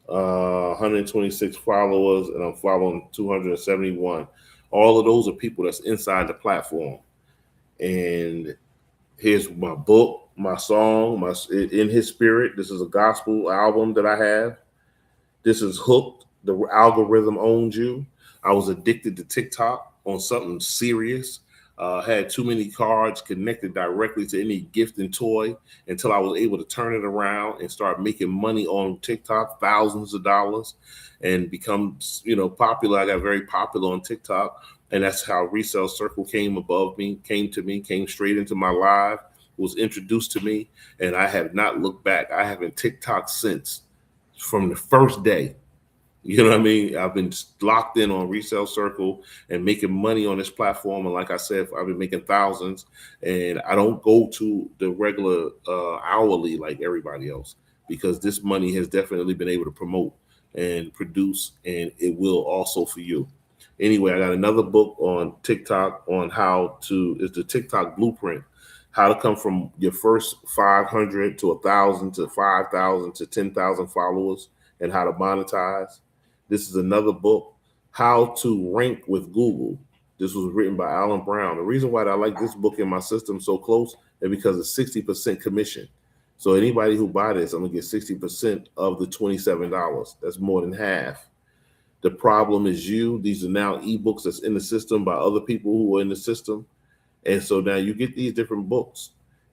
126 followers, and I'm following 271. All of those are people that's inside the platform. And here's my book, my song, In His Spirit. This is a gospel album that I have. This is Hooked. The Algorithm Owns You. I was addicted to TikTok on something serious. Had too many cards connected directly to any gift and toy until I was able to turn it around and start making money on TikTok, thousands of dollars, and become, popular. I got very popular on TikTok, and that's how Resell Circle came straight into my live, was introduced to me, and I have not looked back. I haven't TikTok since. from the first day. You know what I mean? I've been locked in on Resell Circle and making money on this platform. And like I said, I've been making thousands, and I don't go to the regular hourly like everybody else, because this money has definitely been able to promote and produce, and it will also for you. Anyway, I got another book on TikTok on how to, it's the TikTok blueprint, how to come from your first 500 to 1,000 to 5,000 to 10,000 followers, and how to monetize. This is another book, How to Rank with Google. This was written by Alan Brown. The reason why I like this book in my system so close is because it's 60% commission. So anybody who buy this, I'm gonna get 60% of the $27. That's more than half. The problem is you. These are now ebooks that's in the system by other people who are in the system. And so now you get these different books.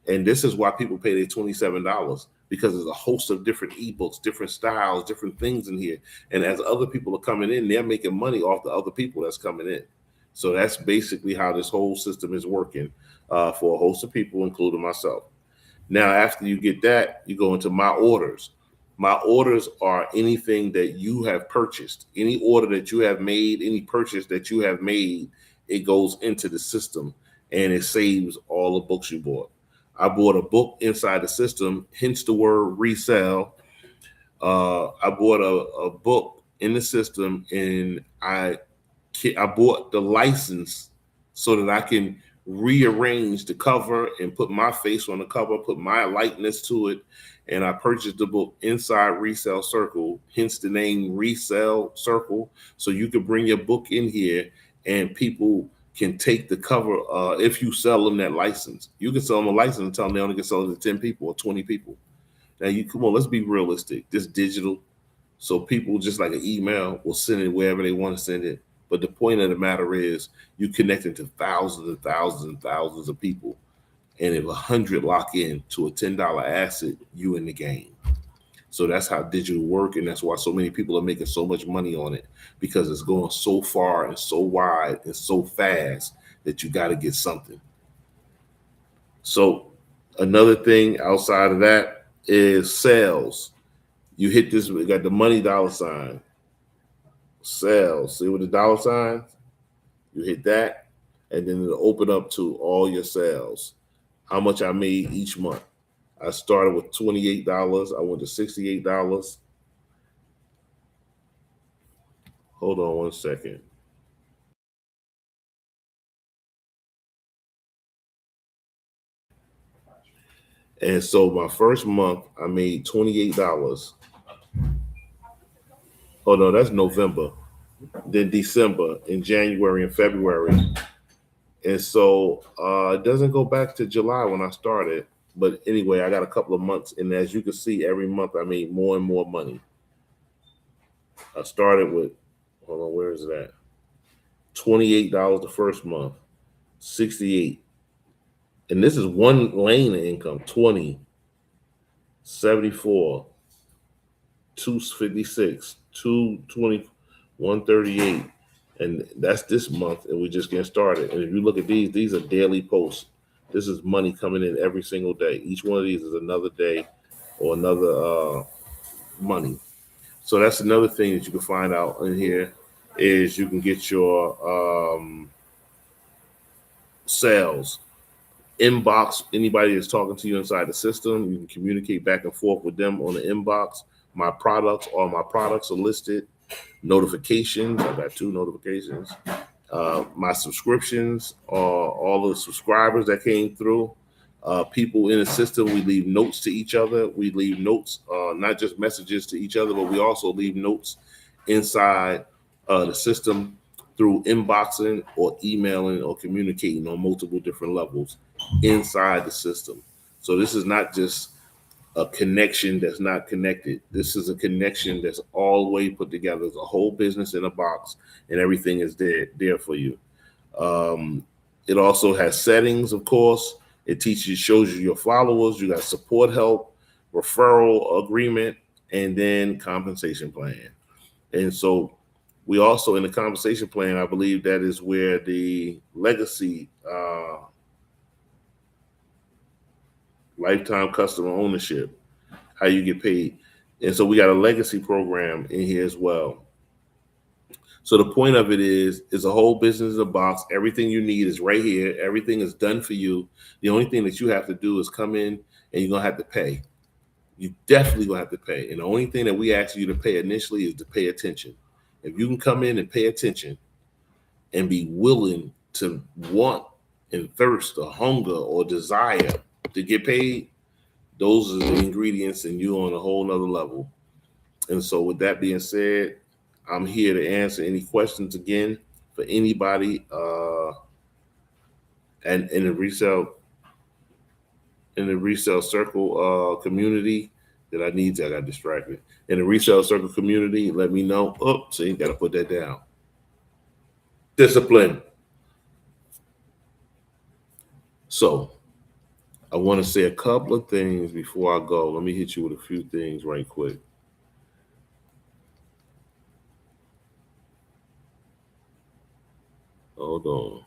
And this is why people pay their $27, because there's a host of different ebooks, different styles, different things in here. And as other people are coming in, they're making money off the other people that's coming in. So that's basically how this whole system is working for a host of people, including myself. Now, after you get that, you go into my orders. My orders are anything that you have purchased, any order that you have made, any purchase that you have made, it goes into the system and it saves all the books you bought. I bought a book inside the system, hence the word resell. I bought a book in the system, and I bought the license so that I can rearrange the cover and put my face on the cover, put my likeness to it. And I purchased the book inside Resell Circle, hence the name Resell Circle. So you can bring your book in here and people can take the cover if you sell them that license. You can sell them a license and tell them they only can sell it to 10 people or 20 people. Now, you come on, let's be realistic. This digital, so people just like an email will send it wherever they want to send it. But the point of the matter is you connecting to thousands and thousands and thousands of people. And if 100 lock in to a $10 asset, you in the game. So that's how digital work, and that's why so many people are making so much money on it, because it's going so far and so wide and so fast that you got to get something. So another thing outside of that is sales. You hit this, we got the money dollar sign. Sales. See with the dollar signs? You hit that, and then it'll open up to all your sales. How much I made each month. I started with $28. I went to $68. Hold on one second. And so my first month, I made $28. Oh no, that's November. Then December, in January and February. And so it doesn't go back to July when I started. But anyway, I got a couple of months. And as you can see, every month I made more and more money. I started with, hold on, where is it at? $28 the first month, 68. And this is one lane of income, 20, 74, 256, 220, 138. And that's this month, and we're just getting started. And if you look at these are daily posts. This is money coming in every single day. Each one of these is another day or another money. So that's another thing that you can find out in here is you can get your sales inbox. Anybody that's talking to you inside the system, you can communicate back and forth with them on the inbox. My products, all my products are listed. Notifications, I got 2 notifications. My subscriptions, all the subscribers that came through. People in the system, we leave notes to each other. We leave notes, not just messages to each other, but we also leave notes inside the system through inboxing or emailing or communicating on multiple different levels inside the system. So this is not just a connection that's not connected. This is a connection that's all the way put together. It's a whole business in a box, and everything is there for you. It also has settings, of course. It teaches, shows you your followers. You got support help, referral agreement, and then compensation plan. And so we also, in the compensation plan, I believe that is where the legacy lifetime customer ownership, how you get paid. And so we got a legacy program in here as well. So the point of it is a whole business in a box. Everything you need is right here. Everything is done for you. The only thing that you have to do is come in and you're gonna have to pay. You definitely gonna have to pay. And the only thing that we ask you to pay initially is to pay attention. If you can come in and pay attention and be willing to want and thirst or hunger or desire to get paid, those are the ingredients and you're on a whole nother level. And so with that being said, I'm here to answer any questions again for anybody and in the resale circle community that I need to. I got distracted. In the resale circle community, let me know. Oh, so you gotta put that down. Discipline. So I want to say a couple of things before I go. Let me hit you with a few things right quick. Hold on.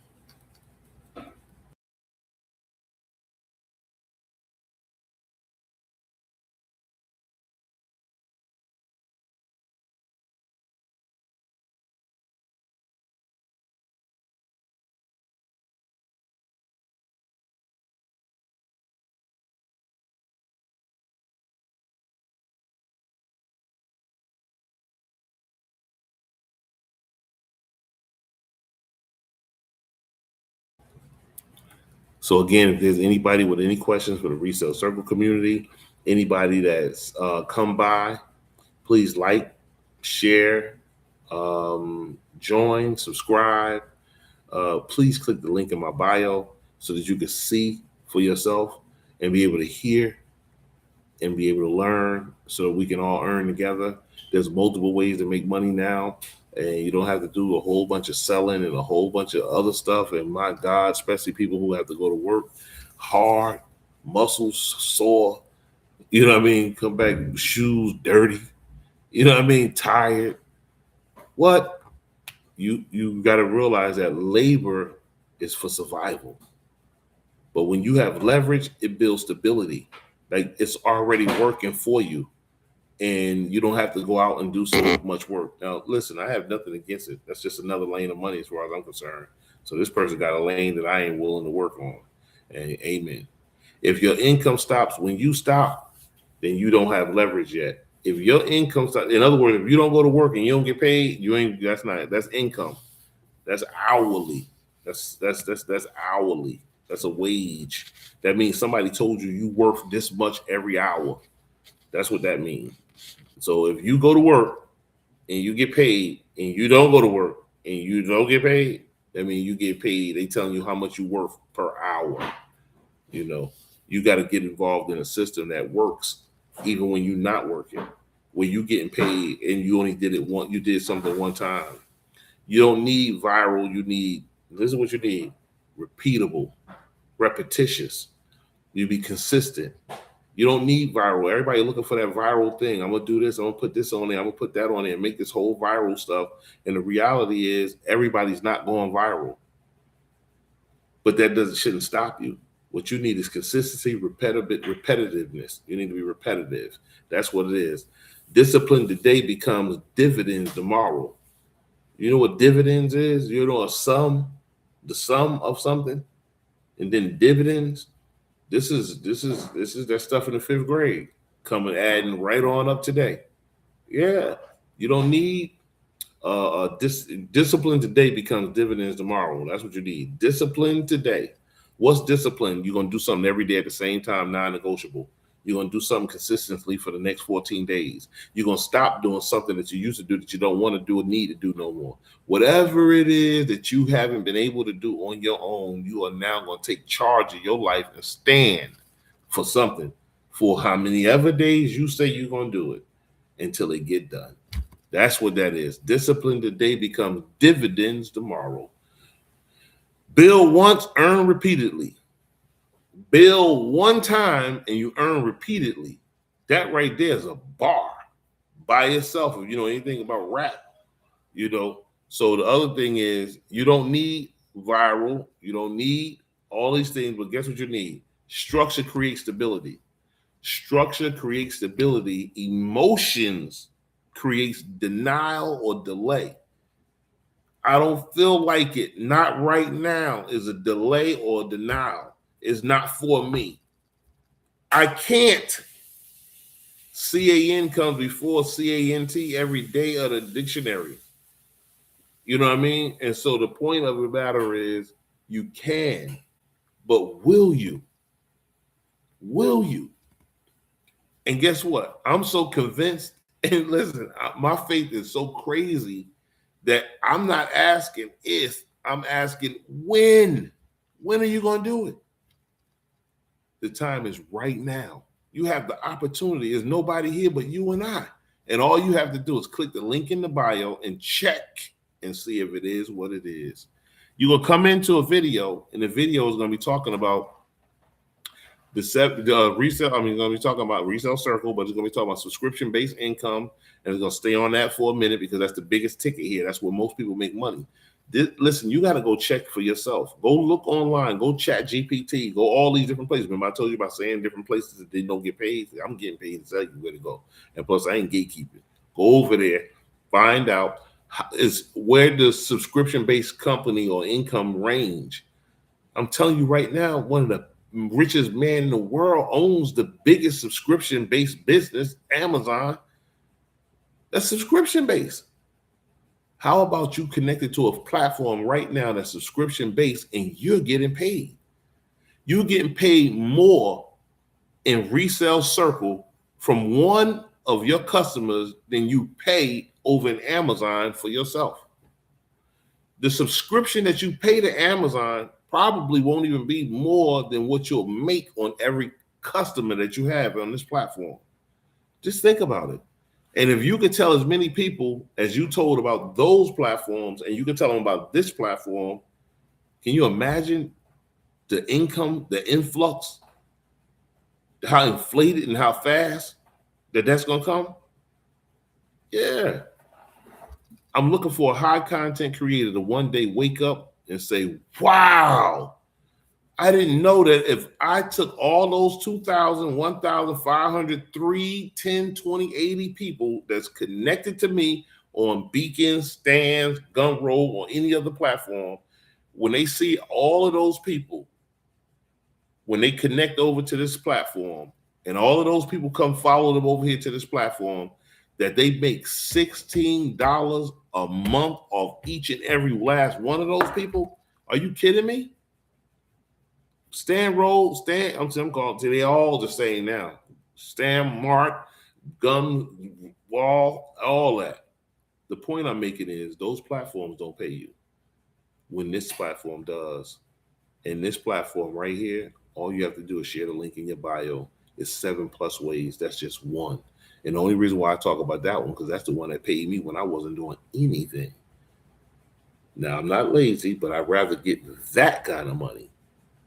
So again, if there's anybody with any questions for the resale circle community, anybody that's come by, please like, share, join, subscribe. Please click the link in my bio so that you can see for yourself and be able to hear and be able to learn so that we can all earn together. There's multiple ways to make money now, and you don't have to do a whole bunch of selling and a whole bunch of other stuff. And my God, especially people who have to go to work hard, muscles sore, you know what I mean? Come back, shoes dirty, you know what I mean? Tired. What? You got to realize that labor is for survival. But when you have leverage, it builds stability. Like it's already working for you, and you don't have to go out and do so much work. Now, listen, I have nothing against it. That's just another lane of money as far as I'm concerned. So this person got a lane that I ain't willing to work on. And amen. If your income stops when you stop, then you don't have leverage yet. If your income stops, in other words, if you don't go to work and you don't get paid, you ain't. That's income. That's hourly. That's hourly. That's a wage. That means somebody told you you worth this much every hour. That's what that means. So if you go to work and you get paid, and you don't go to work and you don't get paid, that means you get paid. They telling you how much you worth per hour. You know, you got to get involved in a system that works even when you're not working. When you getting paid and you only did it one, you did something one time. You don't need viral. You need, this is what you need: repeatable, repetitious. You be consistent. You don't need viral. Everybody looking for that viral thing. I'm gonna do this. I'm gonna put this on there. I'm gonna put that on there and make this whole viral stuff. And the reality is, everybody's not going viral. But that doesn't shouldn't stop you. What you need is consistency, repetitiveness. You need to be repetitive. That's what it is. Discipline today becomes dividends tomorrow. You know what dividends is? You know the sum of something, and then dividends. This is that stuff in the fifth grade coming adding right on up today. Yeah, you don't need discipline today becomes dividends tomorrow. That's what you need. Discipline today. What's discipline? You're gonna do something every day at the same time, non-negotiable. You're gonna do something consistently for the next 14 days. You're gonna stop doing something that you used to do that you don't want to do or need to do no more. Whatever it is that you haven't been able to do on your own, you are now gonna take charge of your life and stand for something for how many ever days you say you're gonna do it until it get done. That's what that is. Discipline today becomes dividends tomorrow. Build once, earn repeatedly. Build one time and you earn repeatedly. That right there is a bar by itself. If you know anything about rap, you know. So the other thing is you don't need viral, you don't need all these things, but guess what you need? Structure creates stability. Structure creates stability. Emotions creates denial or delay. I don't feel like it. Not right now is a delay or a denial. It's not for me. I can't. CAN comes before CANT every day of the dictionary. You know what I mean? And so the point of the matter is you can, but will you? Will you? And guess what? I'm so convinced. And listen, my faith is so crazy that I'm not asking if, I'm asking when. When are you going to do it? The time is right now. You have the opportunity. There's nobody here but you and I. And all you have to do is click the link in the bio and check and see if it is what it is. You're going to come into a video, and the video is going to be talking about resale. I'm going to be talking about Resell Circle, but it's going to be talking about subscription-based income, and it's going to stay on that for a minute because that's the biggest ticket here. That's where most people make money. Listen, you got to go check for yourself. Go look online. Go chat GPT. Go all these different places. Remember I told you about saying different places that they don't get paid? I'm getting paid to tell you where to go. And plus, I ain't gatekeeping. Go over there. Find out is where the subscription-based company or income range. I'm telling you right now, one of the richest man in the world owns the biggest subscription-based business, Amazon. That's subscription-based. How about you connected to a platform right now that's subscription-based and you're getting paid? You're getting paid more in Resell Circle from one of your customers than you pay over in Amazon for yourself. The subscription that you pay to Amazon probably won't even be more than what you'll make on every customer that you have on this platform. Just think about it. And if you could tell as many people as you told about those platforms, and you can tell them about this platform, can you imagine the income, the influx, how inflated and how fast that's going to come? Yeah. I'm looking for a high content creator to one day wake up and say, wow, I didn't know that if I took all those 2,000, 1,500, 3, 10, 20, 80 people that's connected to me on Beacon, Stands, Gumroad, or any other platform, when they see all of those people, when they connect over to this platform, and all of those people come follow them over here to this platform, that they make $16 a month off each and every last one of those people? Are you kidding me? Stan Roll, Stan, I'm calling, they all the same now. Stan, Mark, Gun, Wall, all that. The point I'm making is those platforms don't pay you. When this platform does, and this platform right here, all you have to do is share the link in your bio. It's 7+ ways. That's just one. And the only reason why I talk about that one, because that's the one that paid me when I wasn't doing anything. Now, I'm not lazy, but I'd rather get that kind of money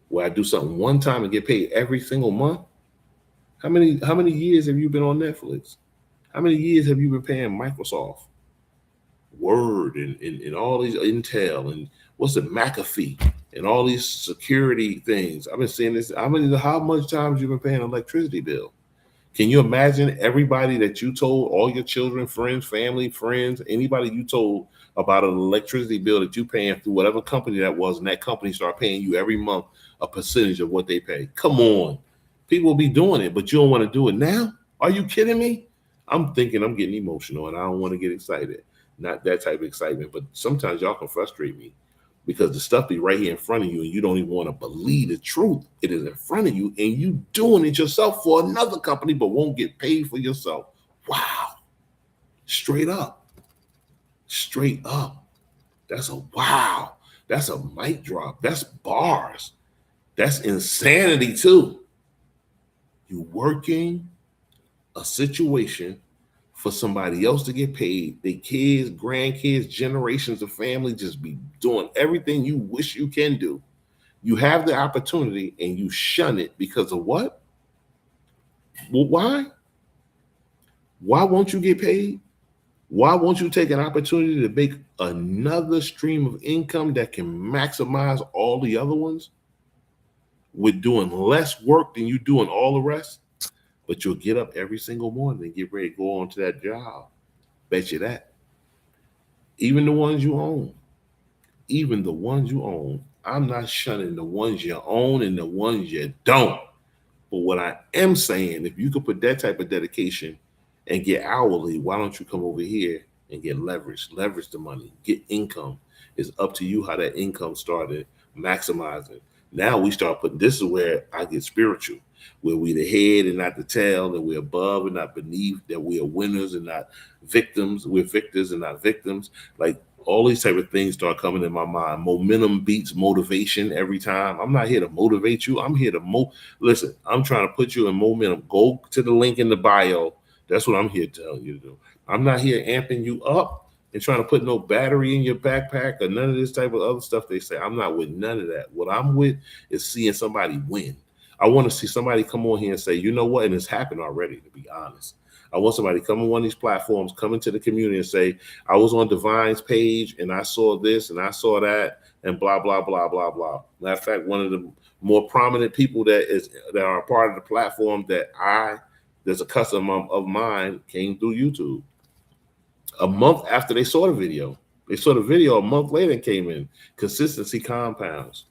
where I do something one time and get paid every single month. How many years have you been on Netflix? How many years have you been paying Microsoft, Word, and all these Intel, and what's it, McAfee, and all these security things? I've been seeing this. How much times you been paying an electricity bill? Can you imagine everybody that you told, all your children, friends, family, friends, anybody you told about an electricity bill that you paying through whatever company that was, and that company start paying you every month a percentage of what they pay? Come on. People will be doing it, but you don't want to do it now? Are you kidding me? I'm thinking I'm getting emotional, and I don't want to get excited. Not that type of excitement, but sometimes y'all can frustrate me because the stuff be right here in front of you and you don't even want to believe the truth. It is in front of you and you doing it yourself for another company, but won't get paid for yourself. Wow. Straight up. Straight up. That's a wow. That's a mic drop. That's bars. That's insanity too. You working a situation for somebody else to get paid. Their kids, grandkids, generations of family just be doing everything you wish you can do. You have the opportunity and you shun it because of what? Well, why? Why won't you get paid? Why won't you take an opportunity to make another stream of income that can maximize all the other ones with doing less work than you doing all the rest? but you'll get up every single morning and get ready to go on to that job. Bet you that. Even the ones you own, even the ones you own. I'm not shunning the ones you own and the ones you don't. But what I am saying, if you could put that type of dedication and get hourly, why don't you come over here and get leverage the money, get income? It's up to you how that income started maximizing. Now we start putting, this is where I get spiritual, where we the head and not the tail, that we're above and not beneath, that we are winners and not victims, we're victors and not victims. Like all these type of things start coming in my mind. Momentum beats motivation every time. I'm not here to motivate you. I'm here to listen. I'm trying to put you in momentum. Go to the link in the bio. That's what I'm here telling you to do. I'm not here amping you up and trying to put no battery in your backpack or none of this type of other stuff they say. I'm not with none of that. What I'm with is seeing somebody win. I want to see somebody come on here and say, you know what? And it's happened already, to be honest. I want somebody to come on one of these platforms, come into the community and say, I was on Divine's page and I saw this and I saw that and blah, blah, blah, blah, blah. Matter of fact, one of the more prominent people that are a part of the platform there's a customer of mine came through YouTube. A month after they saw the video. They saw the video a month later and came in. Consistency compounds.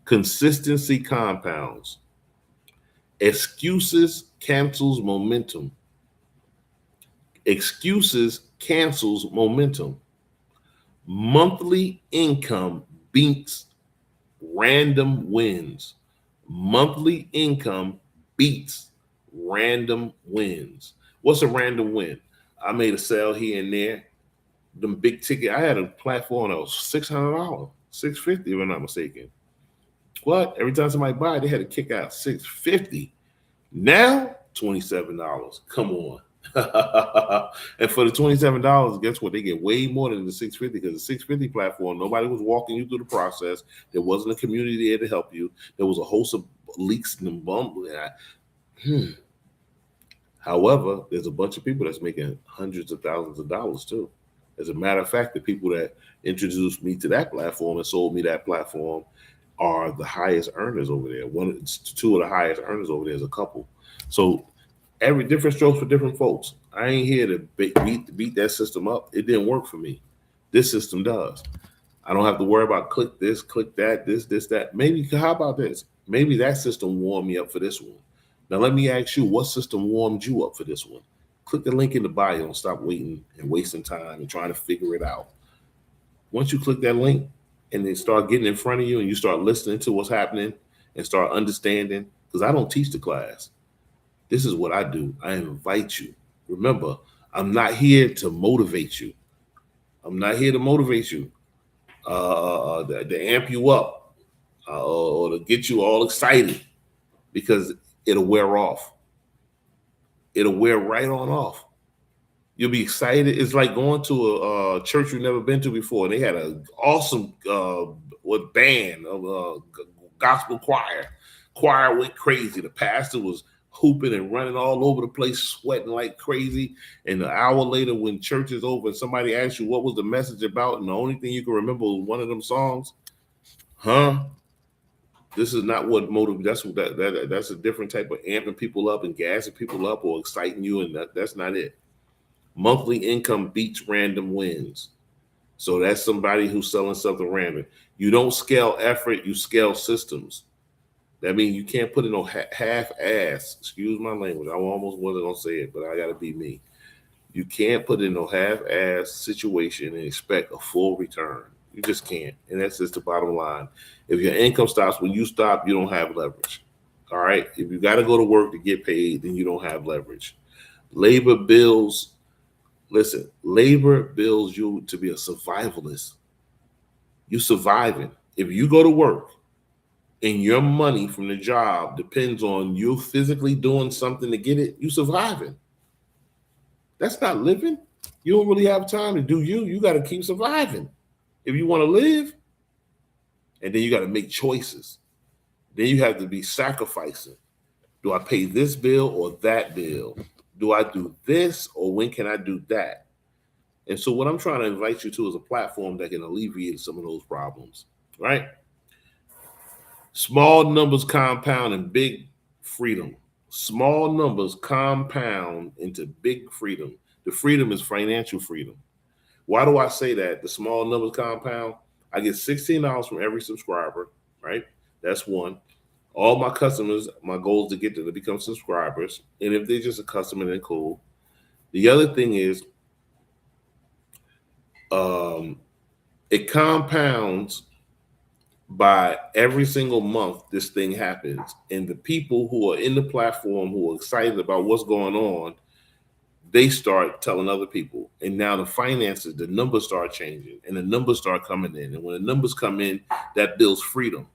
Consistency compounds. Excuses cancels momentum. Excuses cancels momentum. Monthly income beats random wins. Monthly income beats random wins. What's a random win? I made a sale here and there. Them big ticket. I had a platform that was $600, $650 if I'm not mistaken. What? Every time somebody buy it, they had to kick out $650. Now $27. Come on. And for the $27, guess what? They get way more than the $650 because the $650 platform, nobody was walking you through the process. There wasn't a community there to help you. There was a host of leaks and bumps. However, there's a bunch of people that's making hundreds of thousands of dollars too. As a matter of fact, the people that introduced me to that platform and sold me that platform are the highest earners over there. Two of the highest earners over there is a couple. So every different strokes for different folks. I ain't here to beat that system up. It didn't work for me. This system does. I don't have to worry about click this, click that, this, that. Maybe, how about this? Maybe that system warmed me up for this one. Now, let me ask you, what system warmed you up for this one? Click the link in the bio and stop waiting and wasting time and trying to figure it out. Once you click that link and they start getting in front of you and you start listening to what's happening and start understanding, because I don't teach the class. This is what I do. I invite you. Remember, I'm not here to motivate you. I'm not here to motivate you, to amp you up, or to get you all excited, because it'll wear off. It'll wear right on off. You'll be excited. It's like going to a church you've never been to before. And they had an awesome band of gospel choir. Choir went crazy. The pastor was hooping and running all over the place, sweating like crazy. And an hour later, when church is over and somebody asks you what was the message about, and the only thing you can remember was one of them songs, this is not what motivates. That's a different type of amping people up and gassing people up or exciting you, and that's not it. Monthly income beats random wins. So that's somebody who's selling something random. You don't scale effort, you scale systems. That means you can't put in no half-ass. Excuse my language. I almost wasn't gonna say it, but I gotta be me. You can't put in no half-ass situation and expect a full return. You just can't. And that's just the bottom line. If your income stops when you stop, you don't have leverage. All right. If you got to go to work to get paid, then you don't have leverage. Labor builds you to be a survivalist. You surviving. If you go to work and your money from the job depends on you physically doing something to get it, you surviving. That's not living. You don't really have time to do you. You got to keep surviving if you want to live. And then you got to make choices. Then you have to be sacrificing. Do I pay this bill or that bill? Do I do this or when can I do that? And so what I'm trying to invite you to is a platform that can alleviate some of those problems, right? Small numbers compound and big freedom. Small numbers compound into big freedom. The freedom is financial freedom. Why do I say that? The small numbers compound. I get $16 from every subscriber, right? That's one. All my customers, my goal is to get them to become subscribers. And if they're just a customer, then cool. The other thing is, um, it compounds by every single month this thing happens. And the people who are in the platform who are excited about what's going on, they start telling other people. And now the finances, the numbers start changing and the numbers start coming in. And when the numbers come in, that builds freedom.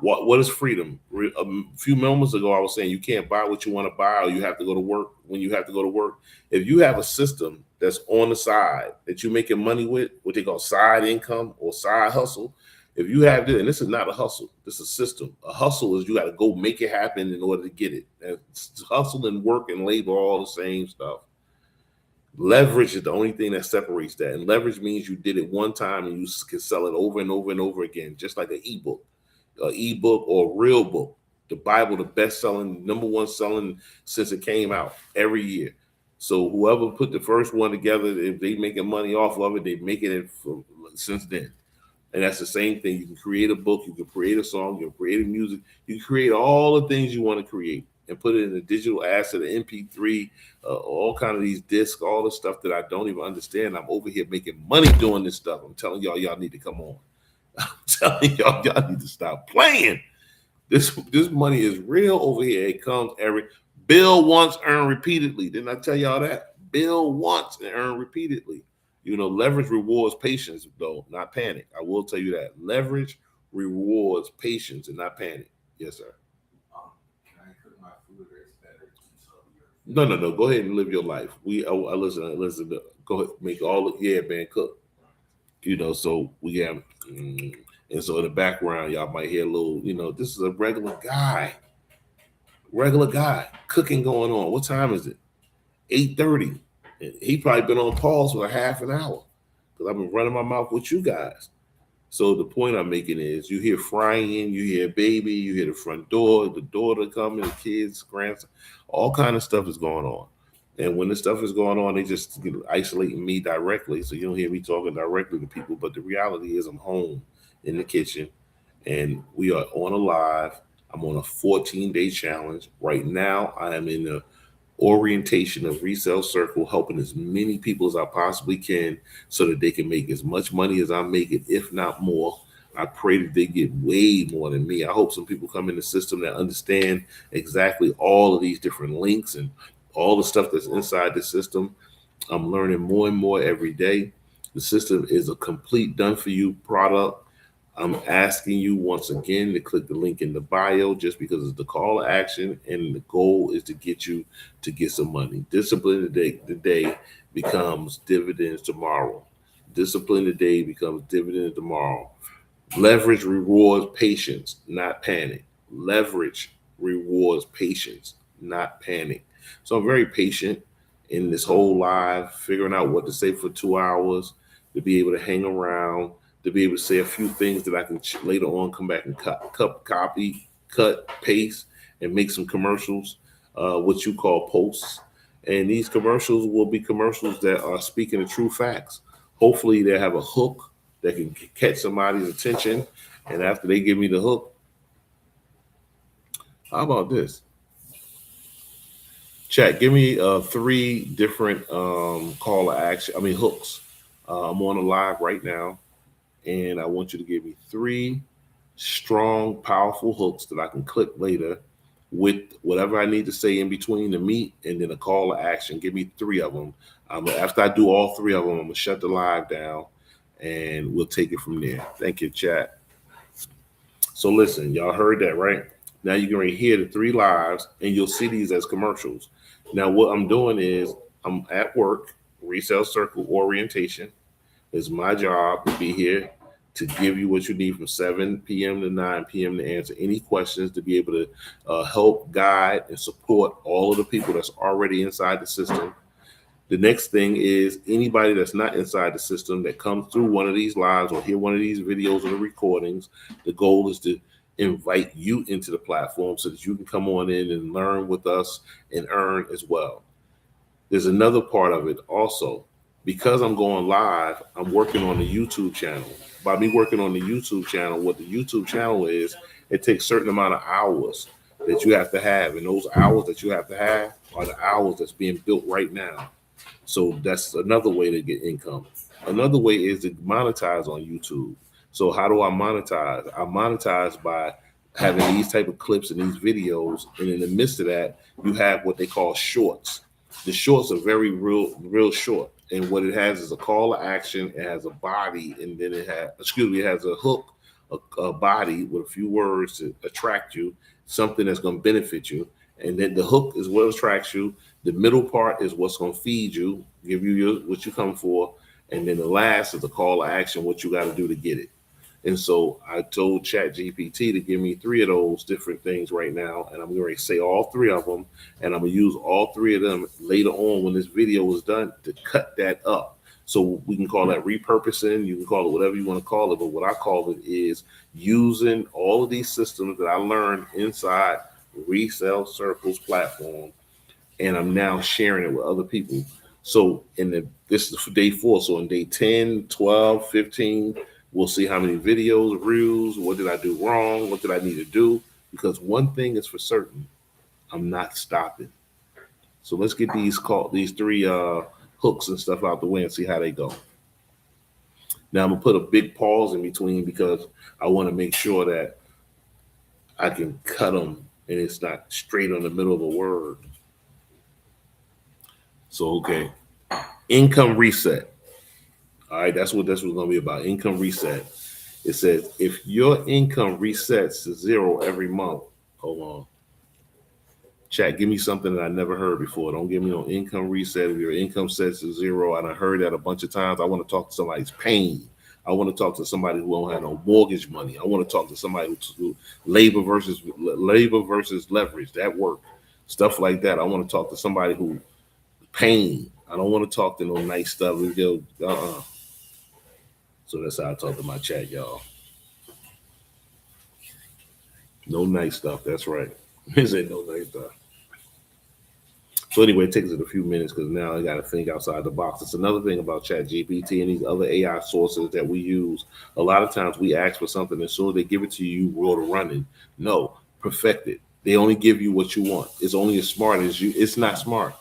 What is freedom? A few moments ago, I was saying you can't buy what you want to buy, or you have to go to work when you have to go to work. If you have a system that's on the side that you're making money with, what they call side income or side hustle, if you have this, and this is not a hustle, this is a system. A hustle is you got to go make it happen in order to get it. And hustle and work and labor are all the same stuff. Leverage is the only thing that separates that. And leverage means you did it one time and you can sell it over and over and over again, just like an ebook or a real book. The Bible, the best selling, number one selling since it came out every year. So whoever put the first one together, if they making money off of it, they making it since then. And that's the same thing. You can create a book, you can create a song, you can create a music, you can create all the things you want to create and put it in a digital asset, an MP3, all kind of these discs, all the stuff that I don't even understand. I'm over here making money doing this stuff. I'm telling y'all need to come on. I'm telling y'all need to stop playing. This money is real over here. It comes every bill once, earn repeatedly. Didn't I tell y'all that? Bill once and earn repeatedly. You know, leverage rewards patience, though, not panic. I will tell you that. Leverage rewards patience and not panic. Yes, sir. Can I cook my food or it's better? No. Go ahead and live your life. I listen. Go ahead, make all the man, cook. You know, so we have, and so in the background, y'all might hear a little. You know, this is a regular guy cooking going on. What time is it? 8:30. He probably been on pause for a half an hour because I've been running my mouth with you guys. So the point I'm making is you hear frying, you hear baby, you hear the front door, the daughter coming, the kids, grandson, all kind of stuff is going on. And when the stuff is going on, they just isolating me directly. So you don't hear me talking directly to people. But the reality is I'm home in the kitchen and we are on a live. I'm on a 14-day challenge. Right now, I am in the orientation of Resell Circle, helping as many people as I possibly can so that they can make as much money as I'm making, if not more. I pray that they get way more than me. I hope some people come in the system that understand exactly all of these different links and all the stuff that's inside the system. I'm learning more and more every day. The system is a complete done for you product. I'm asking you once again to click the link in the bio just because it's the call to action and the goal is to get you to get some money. Discipline today becomes dividends tomorrow. Discipline today becomes dividends tomorrow. Leverage rewards patience, not panic. Leverage rewards patience, not panic. So I'm very patient in this whole live, figuring out what to say for 2 hours, to be able to hang around, to be able to say a few things that I can later on come back and copy, cut, paste, and make some commercials, what you call posts. And these commercials will be commercials that are speaking the true facts. Hopefully they have a hook that can catch somebody's attention. And after they give me the hook, how about this? Chat, give me 3 different call to action. Hooks. I'm on a live right now. And I want you to give me 3 strong, powerful hooks that I can click later with whatever I need to say in between the meet and then a call to action. Give me 3 of them. After I do all 3 of them, I'm going to shut the live down and we'll take it from there. Thank you, chat. So listen, y'all heard that, right? Now you're going to hear the 3 lives and you'll see these as commercials. Now what I'm doing is I'm at work, Resell Circle orientation. It's my job to be here to give you what you need from 7 p.m. to 9 p.m. to answer any questions, to be able to help, guide, and support all of the people that's already inside the system. The next thing is anybody that's not inside the system that comes through one of these lives or hear one of these videos or the recordings, the goal is to invite you into the platform so that you can come on in and learn with us and earn as well. There's another part of it also. Because I'm going live, I'm working on the YouTube channel. By me working on the YouTube channel, what the YouTube channel is, it takes a certain amount of hours that you have to have. And those hours that you have to have are the hours that's being built right now. So that's another way to get income. Another way is to monetize on YouTube. So how do I monetize? I monetize by having these type of clips and these videos, and in the midst of that, you have what they call shorts. The shorts are very real short, and what it has is a call to action. It has a body, and then it has a hook, a body with a few words to attract you, something that's going to benefit you, and then the hook is what attracts you. The middle part is what's going to feed you, give you what you come for, and then the last is the call to action, what you got to do to get it. And so I told ChatGPT to give me 3 of those different things right now, and I'm going to say all 3 of them, and I'm going to use all 3 of them later on when this video is done to cut that up. So we can call that repurposing. You can call it whatever you want to call it, but what I call it is using all of these systems that I learned inside Resell Circles platform, and I'm now sharing it with other people. So this is for day 4. So in day 10, 12, 15, we'll see how many videos, reels, what did I do wrong? What did I need to do? Because one thing is for certain, I'm not stopping. So let's get these 3 hooks and stuff out the way and see how they go. Now I'm gonna put a big pause in between because I want to make sure that I can cut them and it's not straight on the middle of a word. So, okay, income reset. All right, that's what this was going to be about, income reset. It says, if your income resets to 0 every month, hold on. Chat, give me something that I never heard before. Don't give me no income reset. If your income sets to 0, and I heard that a bunch of times, I want to talk to somebody who's paying. I want to talk to somebody who don't have no mortgage money. I want to talk to somebody who labor versus leverage, that work, stuff like that. I want to talk to somebody who pain. I don't want to talk to no nice stuff. So that's how I talk to my chat, y'all. No nice stuff. That's right. This ain't no nice stuff. So anyway, it takes it a few minutes because now I got to think outside the box. It's another thing about ChatGPT and these other AI sources that we use. A lot of times we ask for something, and as soon as they give it to you, you roll to running. No, perfect it. They only give you what you want. It's only as smart as you. It's not smart.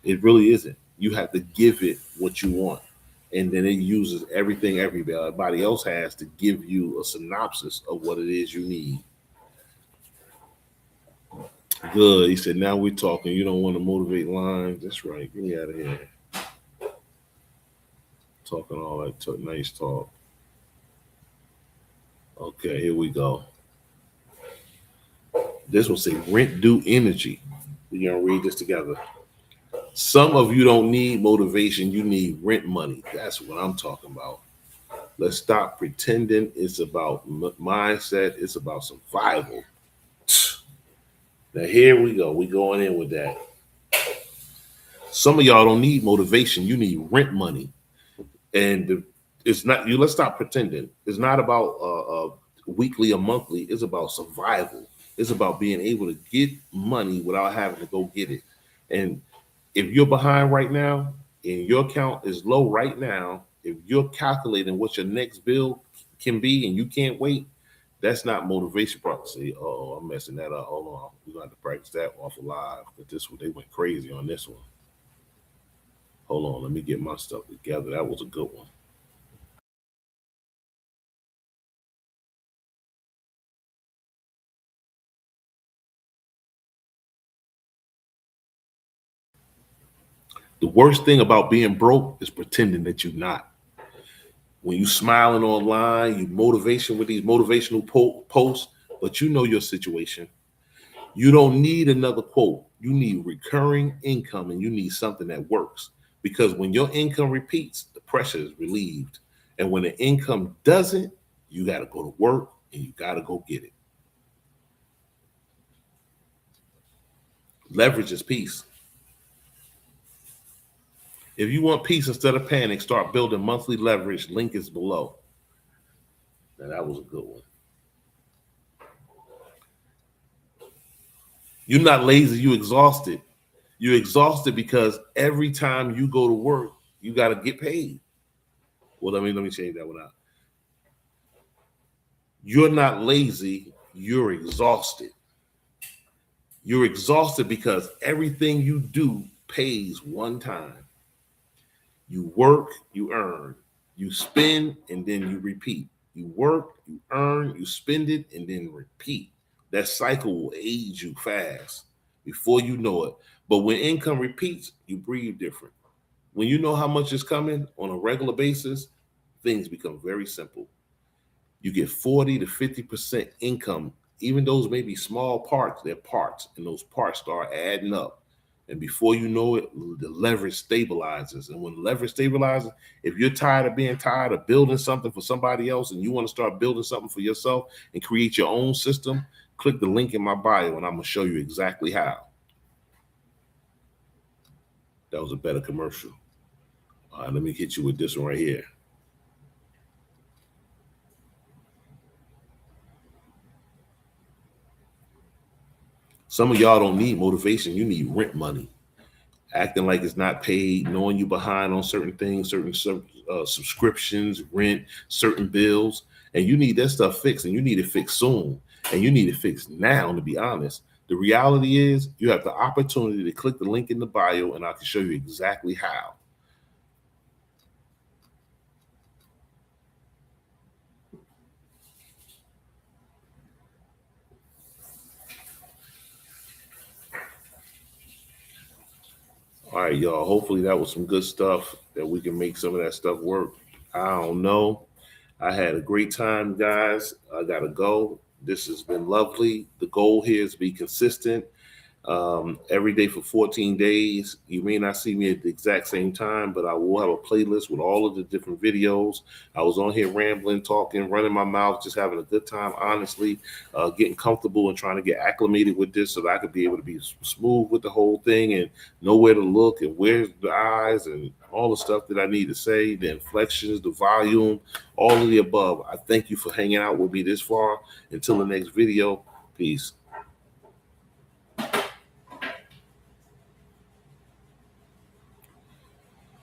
It really isn't. You have to give it what you want. And then it uses everything everybody else has to give you a synopsis of what it is you need. Good. He said, now we're talking. You don't want to motivate lines. That's right. Get me out of here. Talking all that nice talk. Okay, here we go. This will say rent due energy. We're going to read this together. Some of you don't need motivation. You need rent money. That's what I'm talking about. Let's stop pretending it's about mindset. It's about survival. Now, here we go. We're going in with that. Some of y'all don't need motivation. You need rent money. And it's not you. Let's stop pretending. It's not about weekly or monthly. It's about survival. It's about being able to get money without having to go get it. And if you're behind right now and your account is low right now, if you're calculating what your next bill can be and you can't wait, that's not motivation prophecy. Oh, I'm messing that up. Hold on. We're going to have to practice that off of live. But they went crazy on this one. Hold on. Let me get my stuff together. That was a good one. The worst thing about being broke is pretending that you're not. When you smiling online, you motivation with these motivational posts, but you know your situation. You don't need another quote. You need recurring income and you need something that works. Because when your income repeats, the pressure is relieved. And when the income doesn't, you got to go to work and you got to go get it. Leverage is peace. If you want peace instead of panic, start building monthly leverage. Link is below. Now that was a good one. You're not lazy, you exhausted. You're exhausted because every time you go to work, you got to get paid. Well, let me change that one out. You're not lazy, you're exhausted. You're exhausted because everything you do pays one time. You work, you earn. You spend, and then you repeat. You work, you earn, you spend it, and then repeat. That cycle will age you fast before you know it. But when income repeats, you breathe different. When you know how much is coming on a regular basis, things become very simple. You get 40 to 50% income. Even those may be small parts, they're parts, and those parts start adding up. And before you know it, the leverage stabilizes. And when leverage stabilizes, if you're tired of being tired of building something for somebody else and you want to start building something for yourself and create your own system, click the link in my bio and I'm going to show you exactly how. That was a better commercial. All right, let me hit you with this one right here. Some of y'all don't need motivation. You need rent money. Acting like it's not paid, knowing you behind on certain things, certain subscriptions, rent, certain bills, and you need that stuff fixed, and you need it fixed soon, and you need it fixed now, to be honest. The reality is you have the opportunity to click the link in the bio, and I can show you exactly how. All right, y'all. Hopefully that was some good stuff that we can make some of that stuff work. I don't know. I had a great time, guys. I got to go. This has been lovely. The goal here is to be consistent. Every day for 14 days. You may not see me at the exact same time, but I will have a playlist with all of the different videos. I was on here rambling, talking, running my mouth, just having a good time, honestly, getting comfortable and trying to get acclimated with this so that I could be able to be smooth with the whole thing and know where to look and where's the eyes and all the stuff that I need to say, the inflections, the volume, all of the above. I thank you for hanging out with me this far. Until the next video, peace.